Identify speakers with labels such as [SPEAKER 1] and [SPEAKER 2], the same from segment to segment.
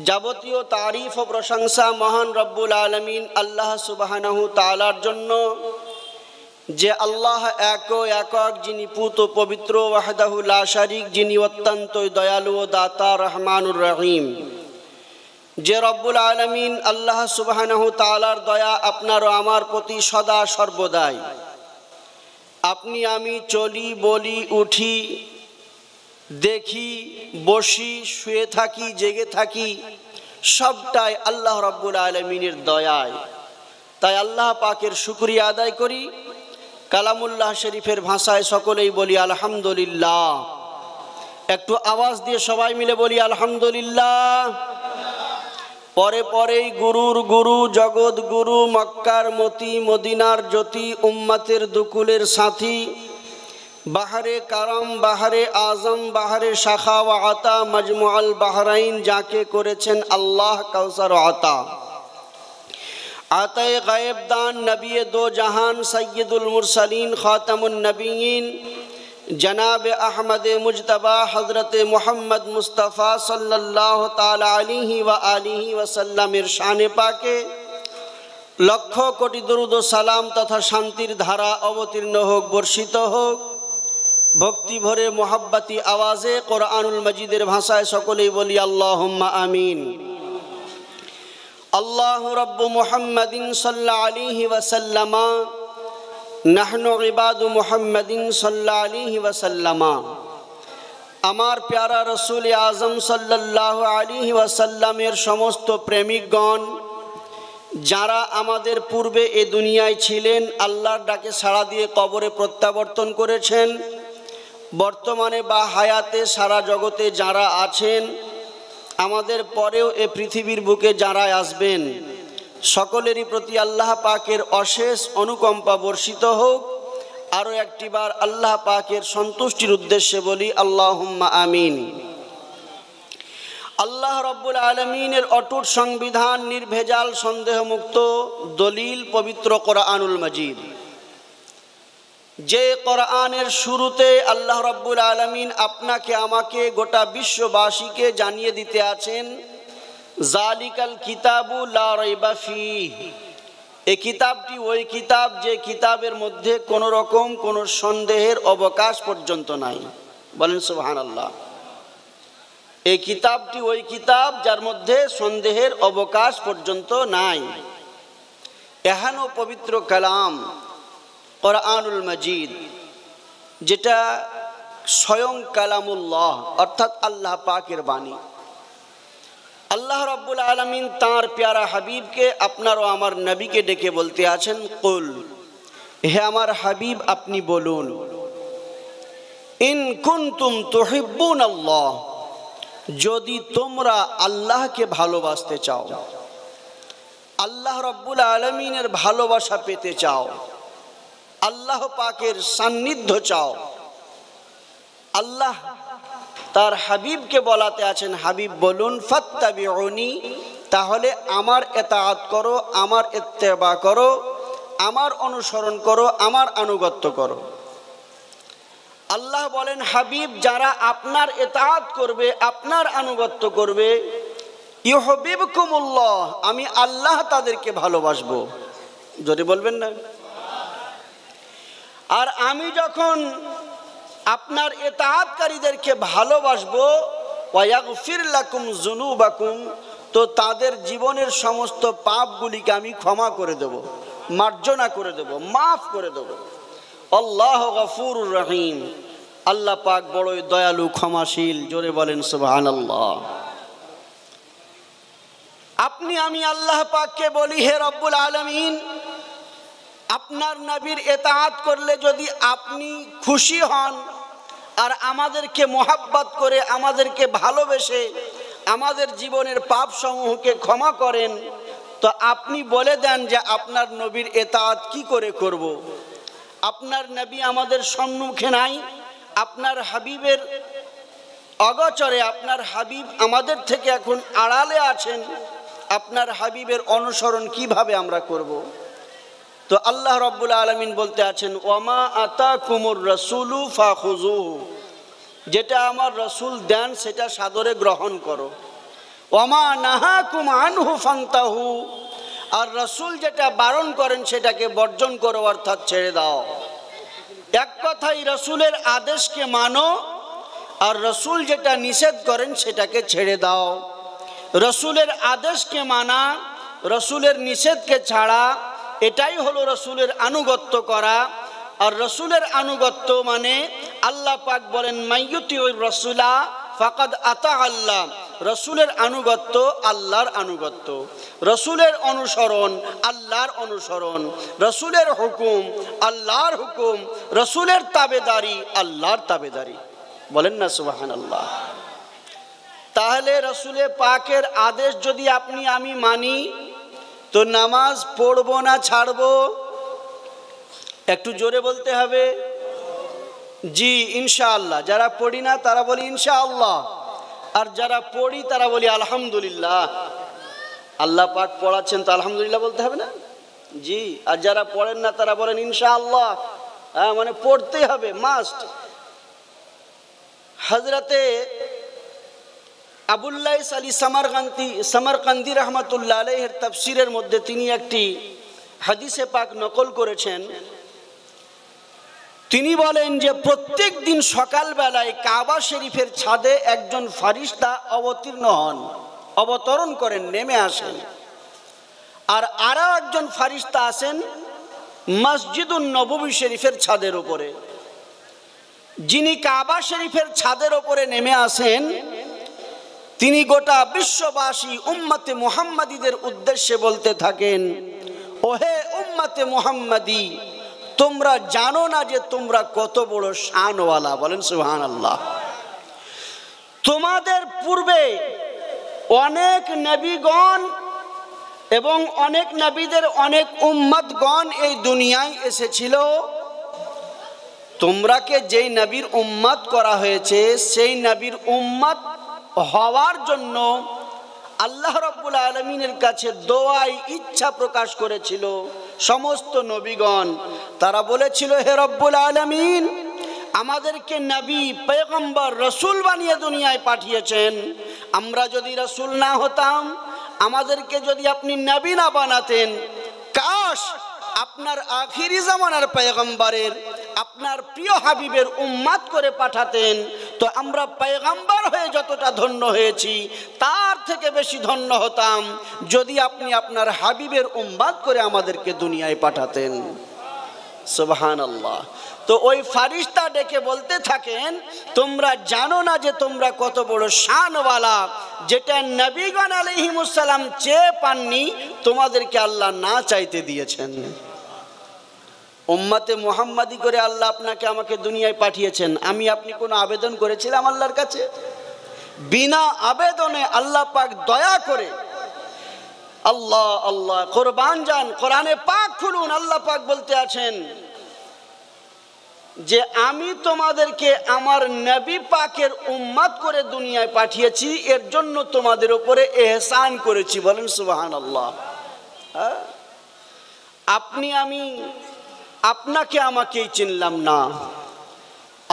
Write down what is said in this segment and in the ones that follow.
[SPEAKER 1] যাবতীয় তারিফ ও প্রশংসা মহান রব্বুল আলামিন আল্লাহ সুবহানাহু তাআলার জন্য, যে আল্লাহ একক, যিনি পুত পবিত্র, ওয়াহদাহু লা শারীক, যিনি অত্যন্ত দয়ালু ও দাতা রহমানুর রহিম। যে রব্বুল আলামিন আল্লাহ সুবহানাহু তাআলার দয়া আপনার ও আমার প্রতি সদা সর্বদাই। আপনি আমি চলি, বলি, উঠি, দেখি, বসি, শুয়ে থাকি, জেগে থাকি, সবটাই আল্লাহ রব্বুল আলামিনের দয়ায়। তাই আল্লাহ পাকের শুকরিয়া আদায় করি। কালামুল্লাহ শরীফের ভাষায় সকলেই বলি আলহামদুলিল্লাহ। একটু আওয়াজ দিয়ে সবাই মিলে বলি আলহামদুলিল্লাহ। পরেই গুরুর গুরু, জগৎ গুরু, মক্কার মতি, মদিনার জ্যোতি, উম্মতের দুকুলের সাথী, বাহারে কারাম, বাহারে আজম, বাহারে শাখা ওয়া আতা, মজমুআল বাহরাইন, যাকে করেছেন আল্লাহ কাউসার আতা। আতায়ে গায়েব দান, নবী দো জাহান, সৈয়দুল মুরসালিন, খাতামুন নবীয়িন, জনাব আহমদ মুজতবা হযরত মুহাম্মদ মুস্তাফা সাল্লাল্লাহু তাআলা আলাইহি ওয়া আলিহি ওয়াসাল্লামের শানে পাকে লক্ষ কোটি দরুদ ও সালাম তথা শান্তির ধারা অবতীর্ণ হোক, বর্ষিত হোক। ভক্তি ভরে মোহাব্বতি আওয়াজে কোরআনুল মজিদের ভাষায় সকলেই বলি আল্লাহুম্মা আমিন। আল্লাহু রাব্বু মুহাম্মাদিন সাল্লাল্লাহু আলাইহি ওয়াসাল্লামা, নাহনু ইবাদু মুহাম্মাদিন সাল্লাল্লাহু আলাইহি ওয়াসাল্লামা। আমার প্যারা রসুল আজম সাল্লাল্লাহু আলাইহি ওয়াসাল্লামের সমস্ত প্রেমিকগণ, যারা আমাদের পূর্বে এ দুনিয়ায় ছিলেন, আল্লাহর ডাকে সাড়া দিয়ে কবরে প্রত্যাবর্তন করেছেন, বর্তমানে বা হায়াতে সারা জগতে যারা আছেন, আমাদের পরেও এ পৃথিবীর বুকে যারা আসবেন, সকলেরই প্রতি আল্লাহ পাকের অশেষ অনুকম্পা বর্ষিত হোক। আরও একটিবার আল্লাহ পাকের সন্তুষ্টির উদ্দেশ্যে বলি আল্লাহুম্মা আমিন। আল্লাহ রব্বুল আলামিনের অটুট সংবিধান, নির্ভেজাল সন্দেহমুক্ত দলিল পবিত্র কোরআনুল মজিদ, যে কোরআনের শুরুতে আল্লাহ রব্বুল আলামিন আপনাকে আমাকে গোটা বিশ্ববাসীকে জানিয়ে দিতে আছেন, জালিকাল কিতাবু লা রাইবা ফীহ। এই কিতাবটি ওই কিতাব যে কিতাবের মধ্যে কোনো রকম কোনো সন্দেহের অবকাশ পর্যন্ত নাই। বলেন সুবহানাল্লাহ। এই কিতাবটি ওই কিতাব যার মধ্যে সন্দেহের অবকাশ পর্যন্ত নাই। এহেন পবিত্র কালাম কোরআনুল মজিদ, যেটা স্বয়ং কালামুল্লাহ অর্থাৎ আল্লাহ পাকের বাণী। আল্লাহ রাব্বুল আলামিন তাঁর প্যারা হাবিবকে, আপনার ও আমার নবীকে ডেকে বলতে আছেন, কুল, হে আমার হাবিব আপনি বলুন, ইন কুনতুম তুহিব্বুনাল্লাহ, যদি তোমরা আল্লাহকে ভালোবাসতে চাও, আল্লাহ রাব্বুল আলামিনের ভালোবাসা পেতে চাও, আল্লাহ পাকের সান্নিধ্য চাও, আল্লাহ তার হাবিবকে বলাতে আছেন, হাবিব বলুন, ফাত্তাবিউনি, তাহলে আমার ইতাআত করো, আমার ইত্তেবা করো, আমার অনুসরণ করো, আমার আনুগত্য করো। আল্লাহ বলেন, হাবিব যারা আপনার ইতাআত করবে, আপনার আনুগত্য করবে, ইউহিব্বুকুমুল্লাহ, আমি আল্লাহ তাদেরকে ভালোবাসবো। যদি বলবেন না। আর আমি যখন আপনার ইতাআতকারীদেরকে ভালোবাসবো, ওয়ায়াগফির লাকুম যুনুবাকুম, তো তাদের জীবনের সমস্ত পাপগুলিকে আমি ক্ষমা করে দেব, মার্জনা করে দেব, মাফ করে দেব। আল্লাহ গফুরুর রহিম, আল্লাহ পাক বড়ই দয়ালু, ক্ষমাশীল। জোরে বলেন সুবহানাল্লাহ। আপনি আমি আল্লাহ পাককে বলি, হে রব্বুল আলামিন, আপনার নবীর ইতাআত করলে যদি আপনি খুশি হন আর আমাদেরকে মোহাব্বত করে, আমাদেরকে ভালোবেসে আমাদের জীবনের পাপ সমূহকে ক্ষমা করেন, তো আপনি বলে দেন যে আপনার নবীর ইতাআত কি করে করব। আপনার নবী আমাদের সম্মুখে নাই, আপনার হাবিবের অগোচরে, আপনার হাবিব আমাদের থেকে এখন আড়ালে আছেন, আপনার হাবিবের অনুসরণ কিভাবে আমরা করব। তো আল্লাহ রাব্বুল আলামিন বলতে আছেন, ওয়ামা আতাকুমুর রাসূলু ফাখুযুহু, যেটা আমার রাসূল দেন সেটা সাদরে গ্রহণ করো। ওমা নাহাকুম আনহু ফান্তাহু, আর রসুল যেটা বারণ করেন সেটাকে বর্জন করো, অর্থাৎ ছেড়ে দাও। এক কথাই রসুলের আদেশকে মানো, আর রসুল যেটা নিষেধ করেন সেটাকে ছেড়ে দাও। রসুলের আদেশকে মানা, রসুলের নিষেধকে ছাড়া, এটাই হলো রসুলের আনুগত্য করা। আর রসুলের আনুগত্য মানে আল্লাহ পাক বলেন মাইয়ুতিউর রাসূলা ফাকাদ আতা আল্লাহ, রসুলের আনুগত্য আল্লাহর আনুগত্য, রসুলের অনুসরণ আল্লাহর অনুসরণ, রসুলের হুকুম আল্লাহর হুকুম, রসুলের তাবেদারি আল্লাহর তাবেদারি। বলেন না সুবহানাল্লাহ। তাহলে রসুলে পাকের আদেশ যদি আপনি আমি মানি, তো নামাজ পড়বো না ছাড়বো? একটু জোরে বলতে হবে। জি ইনশাআল্লাহ। যারা পড়ি না তারা বলি ইনশাআল্লাহ, আর যারা পড়ি তারা বলি আলহামদুলিল্লাহ। আল্লাহ পাক পড়াচ্ছেন তো আলহামদুলিল্লাহ বলতে হবে না? জি। আর যারা পড়েন না তারা বলেন ইনশাআল্লাহ। হ্যাঁ, মানে পড়তেই হবে, মাস্ট। হযরতে আবুল্লাইস আলী সামারকান্দি রহমাতুল্লাহ আলাইহির তাফসীরের মধ্যে তিনি একটি হাদিসে পাক নকল করেছেন। তিনি বলেন যে প্রত্যেক দিন সকালবেলায় কাবা শরীফের ছাদে একজন ফারিস্তা অবতরণ করেন, নেমে আসেন। আর আরো একজন ফারিস্তা আসেন মসজিদুন নববী শরীফের ছাদের উপরে। যিনি কাবা শরীফের ছাদের উপরে নেমে আসেন, তিনি গোটা বিশ্ববাসী উম্মতে মুহাম্মাদীদের উদ্দেশ্যে বলতে থাকেন, ওহে উম্মতে মুহাম্মাদী, তোমরা জানো না যে তোমরা কত বড় শানওয়ালা। বলেন সুবহানাল্লাহ। তোমাদের পূর্বে অনেক নবীগণ এবং অনেক নবীদের অনেক উম্মতগণ এই দুনিয়ায় এসেছিল। তোমরাকে যেই নবীর উম্মত করা হয়েছে, সেই নবীর উম্মত হওয়ার জন্য আল্লাহ রাব্বুল আলামিনের কাছে দোয়ায় ইচ্ছা প্রকাশ করেছিল সমস্ত নবীগণ। তারা বলেছিল, হে রব্বুল আলামিন, আমাদেরকে নবী, পয়গম্বর, রসুল বানিয়ে দুনিয়ায় পাঠিয়েছেন। আমরা যদি রসুল না হতাম, আমাদেরকে যদি আপনি নবী না বানাতেন, কাশ আপনার আখিরি জামানার পয়গম্বরের, আপনার প্রিয় হাবিবের উম্মত করে পাঠাতেন, তো আমরা পয়গম্বর হয়ে যতটা ধন্য হয়েছি তার থেকে বেশি ধন্য হতাম যদি আপনি আপনার হাবিবের উম্মত করে আমাদেরকে দুনিয়ায় পাঠাতেন। সুবহানাল্লাহ। তো ওই ফারিস্তা ডেকে বলতে থাকেন, তোমরা জানো না যে তোমরা কত বড় শানওয়ালা, যেটা নবীগণ আলাইহিমুস সালাম চেয়ে পাননি, তোমাদেরকে আল্লাহ না চাইতে দিয়েছেন। উম্মতে মুহাম্মাদি করে আল্লাহ আপনাকে আমাকে দুনিয়ায় পাঠিয়েছেন। আমি আপনি কোনো আবেদন করেছিলাম আল্লাহর কাছে? বিনা আবেদনে আল্লাহ পাক দয়া করে, আল্লাহ আল্লাহ কোরবান যান, কোরআনে পাক খুলুন, আল্লাহ পাক বলতে আছেন যে আমি তোমাদেরকে আমার নবী পাকের উম্মত করে দুনিয়ায় পাঠিয়েছি, এর জন্য তোমাদের উপরে এহসান করেছি। বলেন সুবহানাল্লাহ। আপনি আমি আপনাকে আমাকেই চিনলাম না।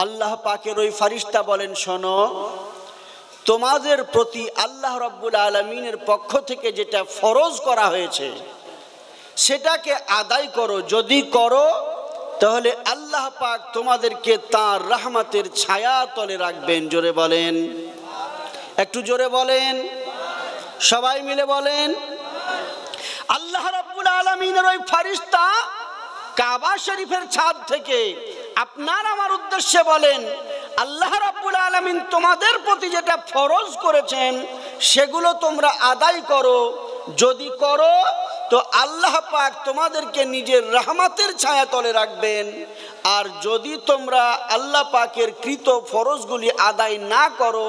[SPEAKER 1] আল্লাহ পাকের ওই ফারিস্তা বলেন, শোনো, তোমাদের প্রতি আল্লাহ রাব্বুল আলামিনের পক্ষ থেকে যেটা ফরজ করা হয়েছে সেটাকে আদায় করো। যদি করো তাহলে আল্লাহ পাক তোমাদেরকে তাঁর রহমতের ছায়া তলে রাখবেন। জোরে বলেন, একটু জোরে বলেন, সবাই মিলে বলেন। আল্লাহ রাব্বুল আলামিনের ওই ফারিস্তা কাবা শরীফের ছাদ থেকে আপনার আমার উদ্দেশ্যে বলেন, আল্লাহ রাব্বুল আলামিন তোমাদের প্রতি যেটা ফরজ করেছেন সেগুলো তোমরা আদায় করো। যদি করো তো আল্লাহ পাক তোমাদেরকে নিজের রহমতের ছায়া তলে রাখবেন। আর যদি তোমরা আল্লাহ পাকের কৃত ফরজগুলি আদায় না করো,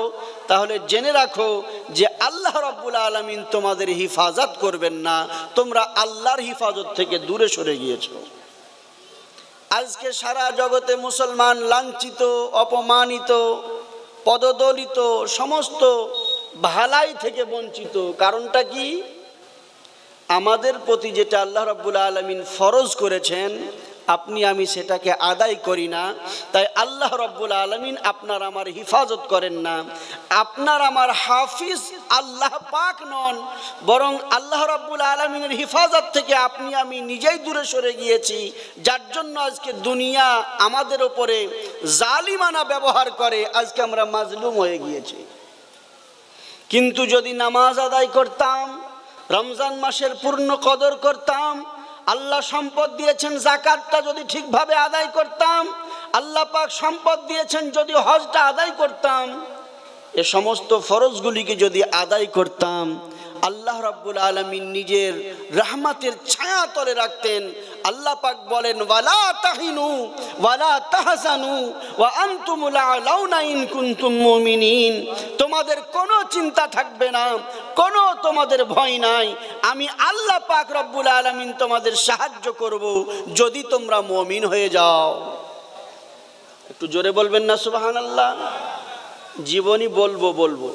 [SPEAKER 1] তাহলে জেনে রাখো যে আল্লাহ রাব্বুল আলামিন তোমাদের হিফাজত করবেন না, তোমরা আল্লাহর হিফাজত থেকে দূরে সরে গিয়েছো। আজকে সারা জগতে মুসলমান লাঞ্ছিত, অপমানিত, পদদলিত, সমস্ত ভালাই থেকে বঞ্চিত। কারণটা কি? আমাদের প্রতি যেটা আল্লাহ রাব্বুল আলামিন ফরজ করেছেন আপনি আমি সেটাকে আদায় করি না, তাই আল্লাহ রাব্বুল আলামিন আপনার আমার হিফাজত করেন না। আপনার আমার হাফিজ আল্লাহ পাক নন, বরং আল্লাহ রাব্বুল আলামিনের হিফাজত থেকে আপনি আমি নিজেই দূরে সরে গিয়েছি, যার জন্য আজকে দুনিয়া আমাদের উপরে জালিমানা ব্যবহার করে, আজকে আমরা মাজলুম হয়ে গিয়েছি। কিন্তু যদি নামাজ আদায় করতাম, রমজান মাসের পূর্ণ কদর করতাম, আল্লাহ সম্পদ দিয়েছেন যাকাতটা যদি ঠিকভাবে আদায় করতাম, আল্লাহ পাক সম্পদ দিয়েছেন যদি হজটা আদায় করতাম, এ সমস্ত ফরজগুলিকে যদি আদায় করতাম, আল্লাহ রাব্বুল আলামিন নিজের রহমতের ছায়া তলে রাখতেন। আল্লাহ পাক বলেন, ওয়ালা তাহিনু ওয়ালা তাহজানু ওয়া আনতুমুল আলাউনা ইন কুনতুম মুমিনিন। তোমাদের কোনো চিন্তা থাকবে না, কোনো তোমাদের ভয় নাই, আমি আল্লাহ পাক রব্বুল আলামিন তোমাদের সাহায্য করব যদি তোমরা মুমিন হয়ে যাও। একটু জোরে বলবেন না সুবহানাল্লাহ? জীবনী বলবো,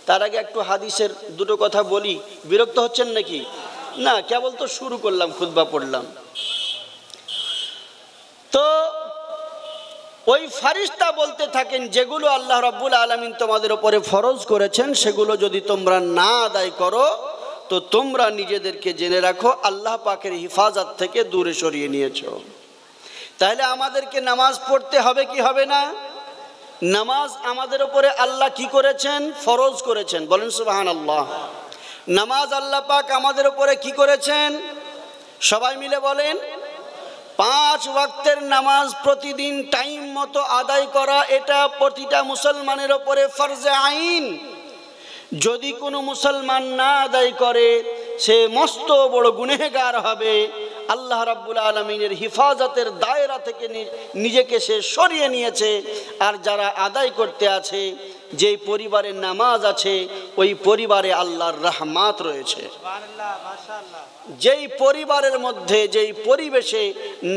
[SPEAKER 1] তার আগে একটু হাদিসের দুটো কথা বলি। বিরক্ত হচ্ছেন নাকি? না, কেবল তো শুরু করলাম, খুতবা পড়লাম। তো ওই ফারিস্তা বলতে থাকেন, যেগুলো আল্লাহ রাব্বুল আলামিন তোমাদের উপরে ফরজ করেছেন সেগুলো যদি তোমরা না আদায় করো তো তোমরা নিজেদেরকে জেনে রাখো আল্লাহ পাকের হিফাজত থেকে দূরে সরিয়ে নিয়েছো। তাহলে আমাদেরকে নামাজ পড়তে হবে কি হবে না? নামাজ আমাদের উপরে আল্লাহ কি করেছেন? ফরজ করেছেন। বলেন সুবহানাল্লাহ। নামাজ আল্লাহ পাক আমাদের উপরে কি করেছেন? সবাই মিলে বলেন, 5 ওয়াক্তের নামাজ প্রতিদিন টাইম মতো আদায় করা, এটা প্রতিটা মুসলমানের উপরে ফরজে আইন। যদি কোনো মুসলমান না আদায় করে সে মস্ত বড় গুনেহগার হবে, আল্লাহ রাব্বুল আলামিনের হিফাজতের দায়রা থেকে নিজেকে সে সরিয়ে নিয়েছে। আর যারা আদায় করতে আছে, যেই পরিবারে নামাজ আছে ওই পরিবারে আল্লাহর রহমত রয়েছে। যেই পরিবারের মধ্যে যেই পরিবেশে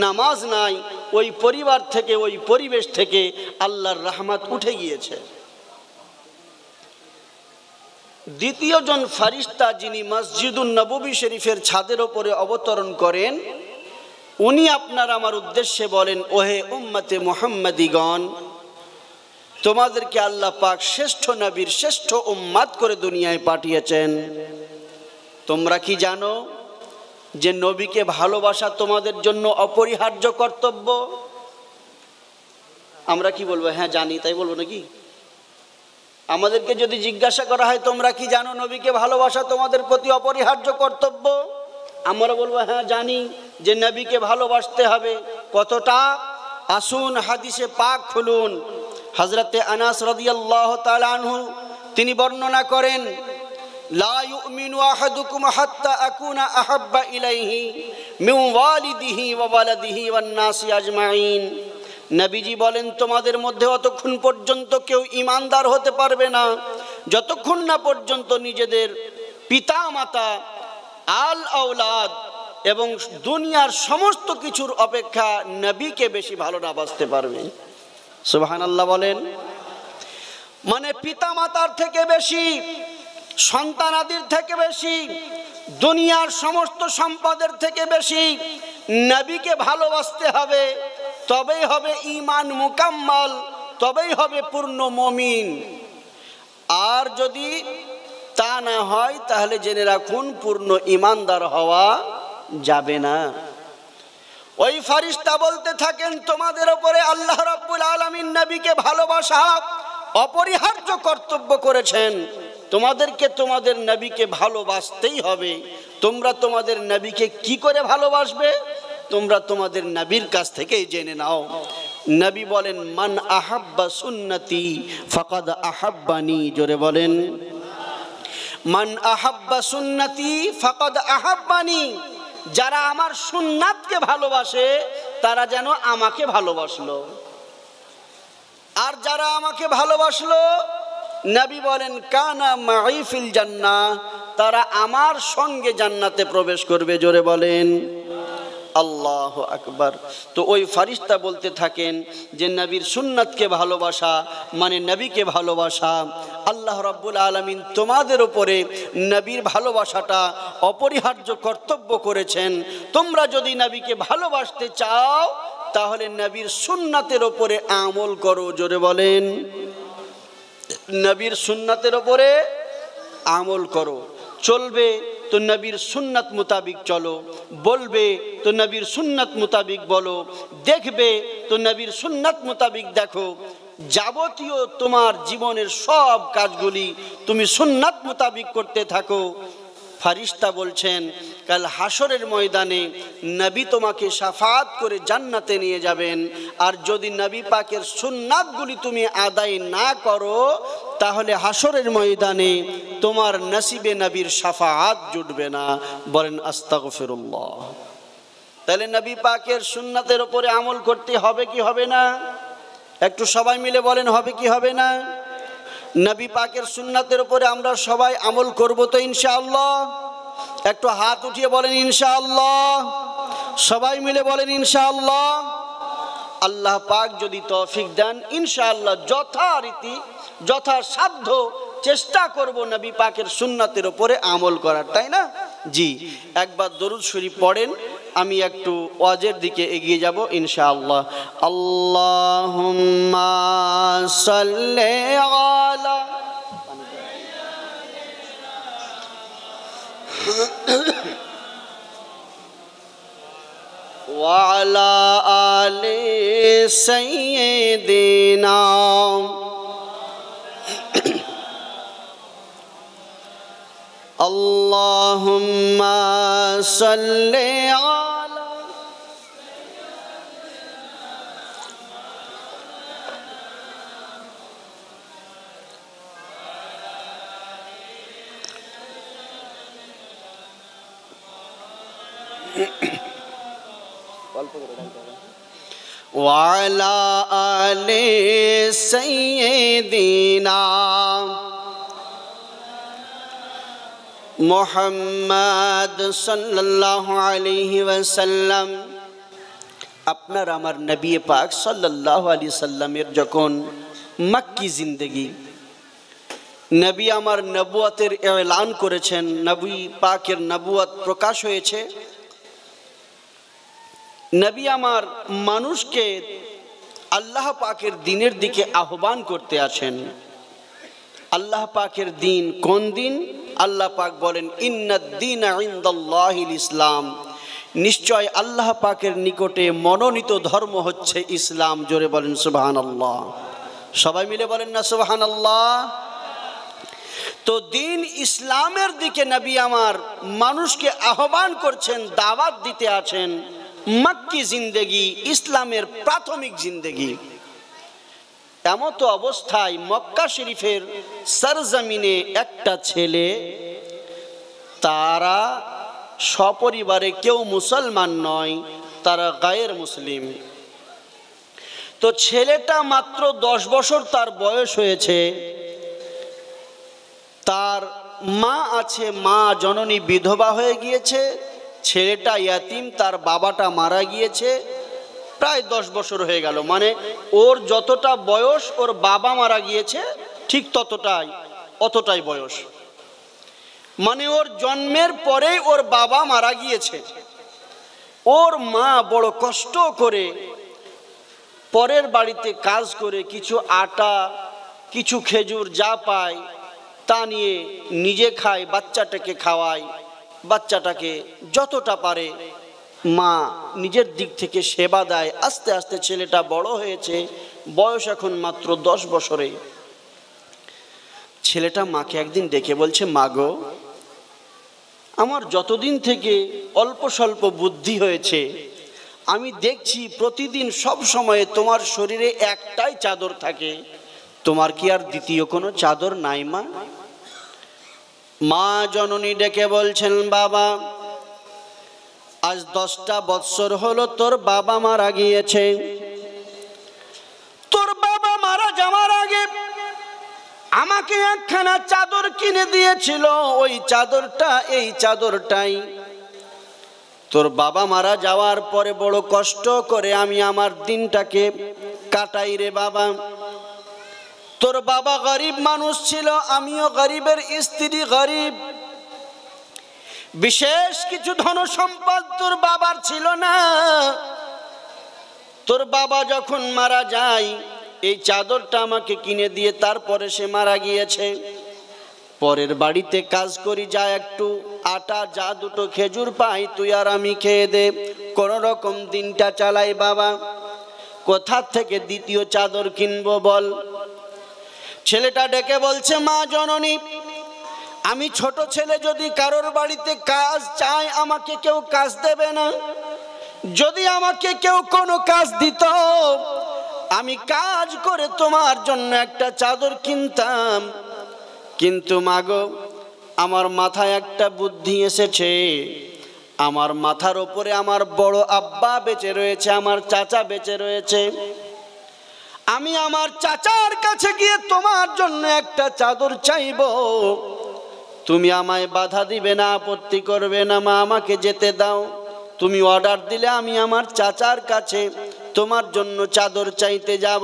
[SPEAKER 1] নামাজ নাই ওই পরিবার থেকে ওই পরিবেশ থেকে আল্লাহর রহমত উঠে গিয়েছে। দ্বিতীয় জন ফারিস্তা যিনি মসজিদুন নববী শরীফের ছাদের উপরে অবতরণ করেন, উনি আপনার আমার উদ্দেশ্যে বলেন, ওহে উম্মতে মুহাম্মাদিগণ, তোমাদেরকে আল্লাহ পাক শ্রেষ্ঠ নবীর শ্রেষ্ঠ উম্মত করে দুনিয়ায় পাঠিয়েছেন। তোমরা কি জানো যে নবীকে ভালোবাসা তোমাদের জন্য অপরিহার্য কর্তব্য? আমরা কি বলবো? হ্যাঁ জানি, তাই বলবো নাকি? আমাদেরকে যদি জিজ্ঞাসা করা হয় তোমরা কি জানো নবীকে ভালোবাসা তোমাদের প্রতি অপরিহার্য কর্তব্য, আমরা বলবো হ্যাঁ জানি যে নবীকে ভালোবাসতে হবে। কতটা? আসুন হাদিসে পাক খুলুন। হযরতে আনাস রাদিয়াল্লাহু তাআলা আনহু তিনি বর্ণনা করেন, লা ইউমিনু আহাদুকুম হাত্তা আকুনা আহাব্বা ইলাইহি মিন ওয়ালিদিহি ওয়া ওয়ালাদিহি ওয়ান নাসি আজমাইন। নবীজি বলেন, তোমাদের মধ্যে অতক্ষণ পর্যন্ত কেউ ঈমানদার হতে পারবে না যতক্ষণ না পর্যন্ত নিজেদের পিতা মাতা, আল আওলাদ এবং দুনিয়ার সমস্ত কিছুর অপেক্ষা নবীকে বেশি ভালো না বাসতে পারবে। সুবহানাল্লাহ বলেন। মানে পিতা মাতার থেকে বেশি, সন্তানাদির থেকে বেশি, দুনিয়ার সমস্ত সম্পদের থেকে বেশি নবীকে ভালোবাসতে হবে। তবেই হবে ঈমান মুকাম্মাল, তবেই হবে পূর্ণ মুমিন। আর যদি তা না হয় তাহলে জেনে রাখুন পূর্ণ ঈমানদার হওয়া যাবে না। ওই ফারিস্তা বলতে থাকেন, তোমাদের উপরে আল্লাহ রাব্বুল আলামিন নবীকে ভালোবাসা অপরিহার্য কর্তব্য করেছেন। তোমাদেরকে তোমাদের নবীকে ভালোবাসতেই হবে। তোমরা তোমাদের নবীকে কি করে ভালোবাসবে? তোমরা তোমাদের নবীর কাছ থেকেই জেনে নাও। নবী বলেন, মান আহাব্বা সুন্নতি ফাকাদ আহাব্বানি। জোরে বলেন, মান আহাব্বা সুন্নতি ফাকাদ আহাব্বানি। যারা আমার সুন্নাতকে ভালোবাসে তারা যেন আমাকে ভালোবাসলো। আর যারা আমাকে ভালোবাসলো, নবী বলেন, কানা মাই ফিল জান্নাহ, তারা আমার সঙ্গে জান্নাতে প্রবেশ করবে। জোরে বলেন, আল্লাহু আকবার। তো ওই ফারিস্তা বলতে থাকেন যে নবীর সুন্নাতকে ভালোবাসা মানে নবীকে ভালোবাসা। আল্লাহ রাব্বুল আলামিন তোমাদের উপরে নবীর ভালোবাসাটা অপরিহার্য কর্তব্য করেছেন। তোমরা যদি নবীকে ভালোবাসতে চাও তাহলে নবীর সুন্নাতের উপরে আমল করো। জোরে বলেন, নবীর সুন্নাতের উপরে আমল করো। চলবে তো নবীর সুন্নাত মোতাবিক চলো, বলবে তো নবীর সুন্নাত মোতাবিক বলো, দেখবে তো নবীর সুন্নাত মোতাবিক দেখো। যাবতীয় তোমার জীবনের সব কাজগুলি তুমি সুন্নাত মোতাবিক করতে থাকো। ফারিস্তা বলছেন কাল হাসরের ময়দানে নবী তোমাকে শাফাত করে জান্নাতে নিয়ে যাবেন। আর যদি নবী পাকের সুন্নাতগুলি তুমি আদায় না করো তাহলে হাসরের ময়দানে তোমার নসিবে নবীর শাফাত জুটবে না। বলেন আস্তাগফিরুল্লাহ। তাহলে নবী পাকের সুন্নাতের উপরে আমল করতে হবে কি হবে না? একটু সবাই মিলে বলেন, হবে কি হবে না? নবী পাকের সুন্নাতের উপরে আমরা সবাই আমল করব তো ইনশাআল্লাহ? একটু হাত উঠিয়ে বলেন ইনশাআল্লাহ। সবাই মিলে বলেন ইনশাআল্লাহ। আল্লাহ পাক যদি তৌফিক দেন ইনশাআল্লাহ যথারীতি যথাসাধ্য চেষ্টা করব নবী পাকের সুন্নাতের উপরে আমল করার, তাই না? জি, একবার দরুদ শরীফ পড়েন, আমি একটু ওয়াজের দিকে এগিয়ে যাব ইনশাআল্লাহ। আল্লাহুম্মা সাল্লি আলা ওয়া আলা আলি সাইয়্যিদিনা আল্লাহুম্মা সাল্লি আলা ওয়া আলা আলি সাইয়্যিদিনা মুহাম্মদ সাল্লাল্লাহু আলাইহি ওয়াসাল্লাম। আপনার আমার নবী পাক সাল্লাল্লাহু আলাইহি সাল্লামের যখন মক্কি জিন্দেগি, নবী আমার নবুয়তের এলান করেছেন, নবী পাকের নবুয়ত প্রকাশ হয়েছে। নবী আমার মানুষকে আল্লাহ পাকের দ্বীনের দিকে আহ্বান করতে আছেন। আল্লাহ পাকের দ্বীন কোন দিন? আল্লাহ পাক বলেন ইন্নাদ-দীনা ইনদাল্লাহিল ইসলাম, নিশ্চয় আল্লাহ পাকের নিকটে মনোনীত ধর্ম হচ্ছে ইসলাম। জোরে বলেন সুবহানাল্লাহ। সবাই মিলে বলেন না সুবহানাল্লাহ। তো দ্বীন ইসলামের দিকে নবী আমার মানুষকে আহ্বান করছেন, দাওয়াত দিতে আছেন। মক্কি জিন্দেগি ইসলামের প্রাথমিক জিন্দেগি। এমত অবস্থায় মক্কা শরীফের সরজমিনে একটা ছেলে, তারা সপরিবারে কেউ মুসলমান নয়, তারা গায়ের মুসলিম। তো ছেলেটা মাত্র 10 বছর তার বয়স হয়েছে। তার মা আছে, মা জননী বিধবা হয়ে গিয়েছে। ছেলেটা ইয়াতিম, তার বাবাটা মারা গিয়েছে। প্রায় 10 বছর হয়ে গেল, মানে ওর যতটা বয়স ওর বাবা মারা গিয়েছে ঠিক অতটাই বয়স। মানে ওর জন্মের পরেই ওর বাবা মারা গিয়েছে। ওর মা বড় কষ্ট করে পরের বাড়িতে কাজ করে কিছু আটা কিছু খেজুর যা পায় তা নিয়ে নিজে খায়, বাচ্চাটাকে খাওয়ায়। বাচ্চাটাকে যতটা পারে মা নিজের দিক থেকে সেবা দেয়। আস্তে আস্তে ছেলেটা বড় হয়েছে, বয়স এখন মাত্র 10 বছরে। ছেলেটা মাকে একদিন ডেকে বলছে, মা গো, আমার যতদিন থেকে অল্প স্বল্প বুদ্ধি হয়েছে আমি দেখছি প্রতিদিন সব সময়ে তোমার শরীরে একটাই চাদর থাকে, তোমার কি আর দ্বিতীয় কোনো চাদর নাই মা? মা জননী ডেকে বলছেন, বাবা, আজ 10টা বৎসর হলো তোর বাবা মারা গিয়েছে। তোর বাবা মারা যাওয়ার আগে আমাকে একখানা চাদর কিনে দিয়েছিল, ওই চাদরটা এই চাদরটাই তোর বাবা মারা যাওয়ার পরে বড় কষ্ট করে আমি আমার দিনটাকে কাটাই রে বাবা। তোর বাবা গরিব মানুষ ছিল, আমিও গরিবের স্ত্রী গরিব। বিশেষ কিছু ধন সম্পদ তোর বাবার ছিল না। তোর বাবা যখন মারা যায় এই চাদরটা আমাকে কিনে দিয়ে তারপরে সে মারা গিয়েছে। পরের বাড়িতে কাজ করি, যা একটু আটা যা দুটো খেজুর পাই তুই আর আমি খেয়ে দে, কোন রকম দিনটা চালাই বাবা। কোথা থেকে দ্বিতীয় চাদর কিনবো বল? ছেলেটা ডেকে বলছে, মা জননী, আমি ছোট ছেলে, যদি কারোর বাড়িতে কাজ চাই আমাকে কেউ কাজ দেবে না। যদি আমাকে কেউ কোনো কাজ দিত আমি কাজ করে তোমার জন্য একটা চাদর কিনতাম। কিন্তু মাগো, আমার মাথায় একটা বুদ্ধি এসেছে। আমার মাথার ওপরে আমার বড় আব্বা বেঁচে রয়েছে, আমার চাচা বেঁচে রয়েছে। আমি আমার চাচার কাছে গিয়ে তোমার জন্য একটা চাদর চাইব, তুমি আমায় বাধা দিবে না, আপত্তি করবে না। মা, আমাকে যেতে দাও। তুমি অর্ডার দিলে আমি আমার চাচার কাছে তোমার জন্য চাদর চাইতে যাব।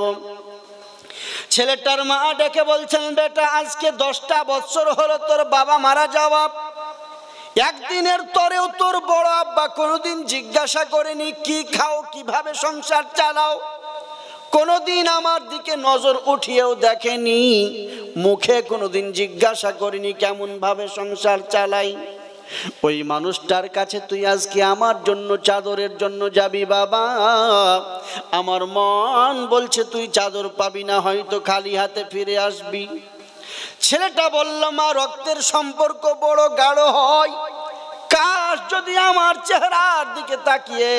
[SPEAKER 1] ছেলেটার মা ডেকে বলছেন, বেটা, আজকে 10টা বছর হলো তোর বাবা মারা যাওয়া। একদিনের তরেও তোর বড় আব্বা কোনোদিন জিজ্ঞাসা করেনি কি খাও, কিভাবে সংসার চালাও। কোনোদিন আমার দিকে নজর উঠিয়েও দেখেনি, মুখে কোনোদিন জিজ্ঞাসা করেনি কেমন ভাবে সংসার চালাই। ওই মানুষটার কাছে তুই আজকে আমার জন্য চাদরের জন্য যাবি বাবা। আমার মন বলছে তুই চাদর পাবি না, হয়তো খালি হাতে ফিরে আসবি। ছেলেটা বলল, মা, রক্তের সম্পর্ক বড় গাঢ় হয়। কাশ যদি আমার চেহারার দিকে তাকিয়ে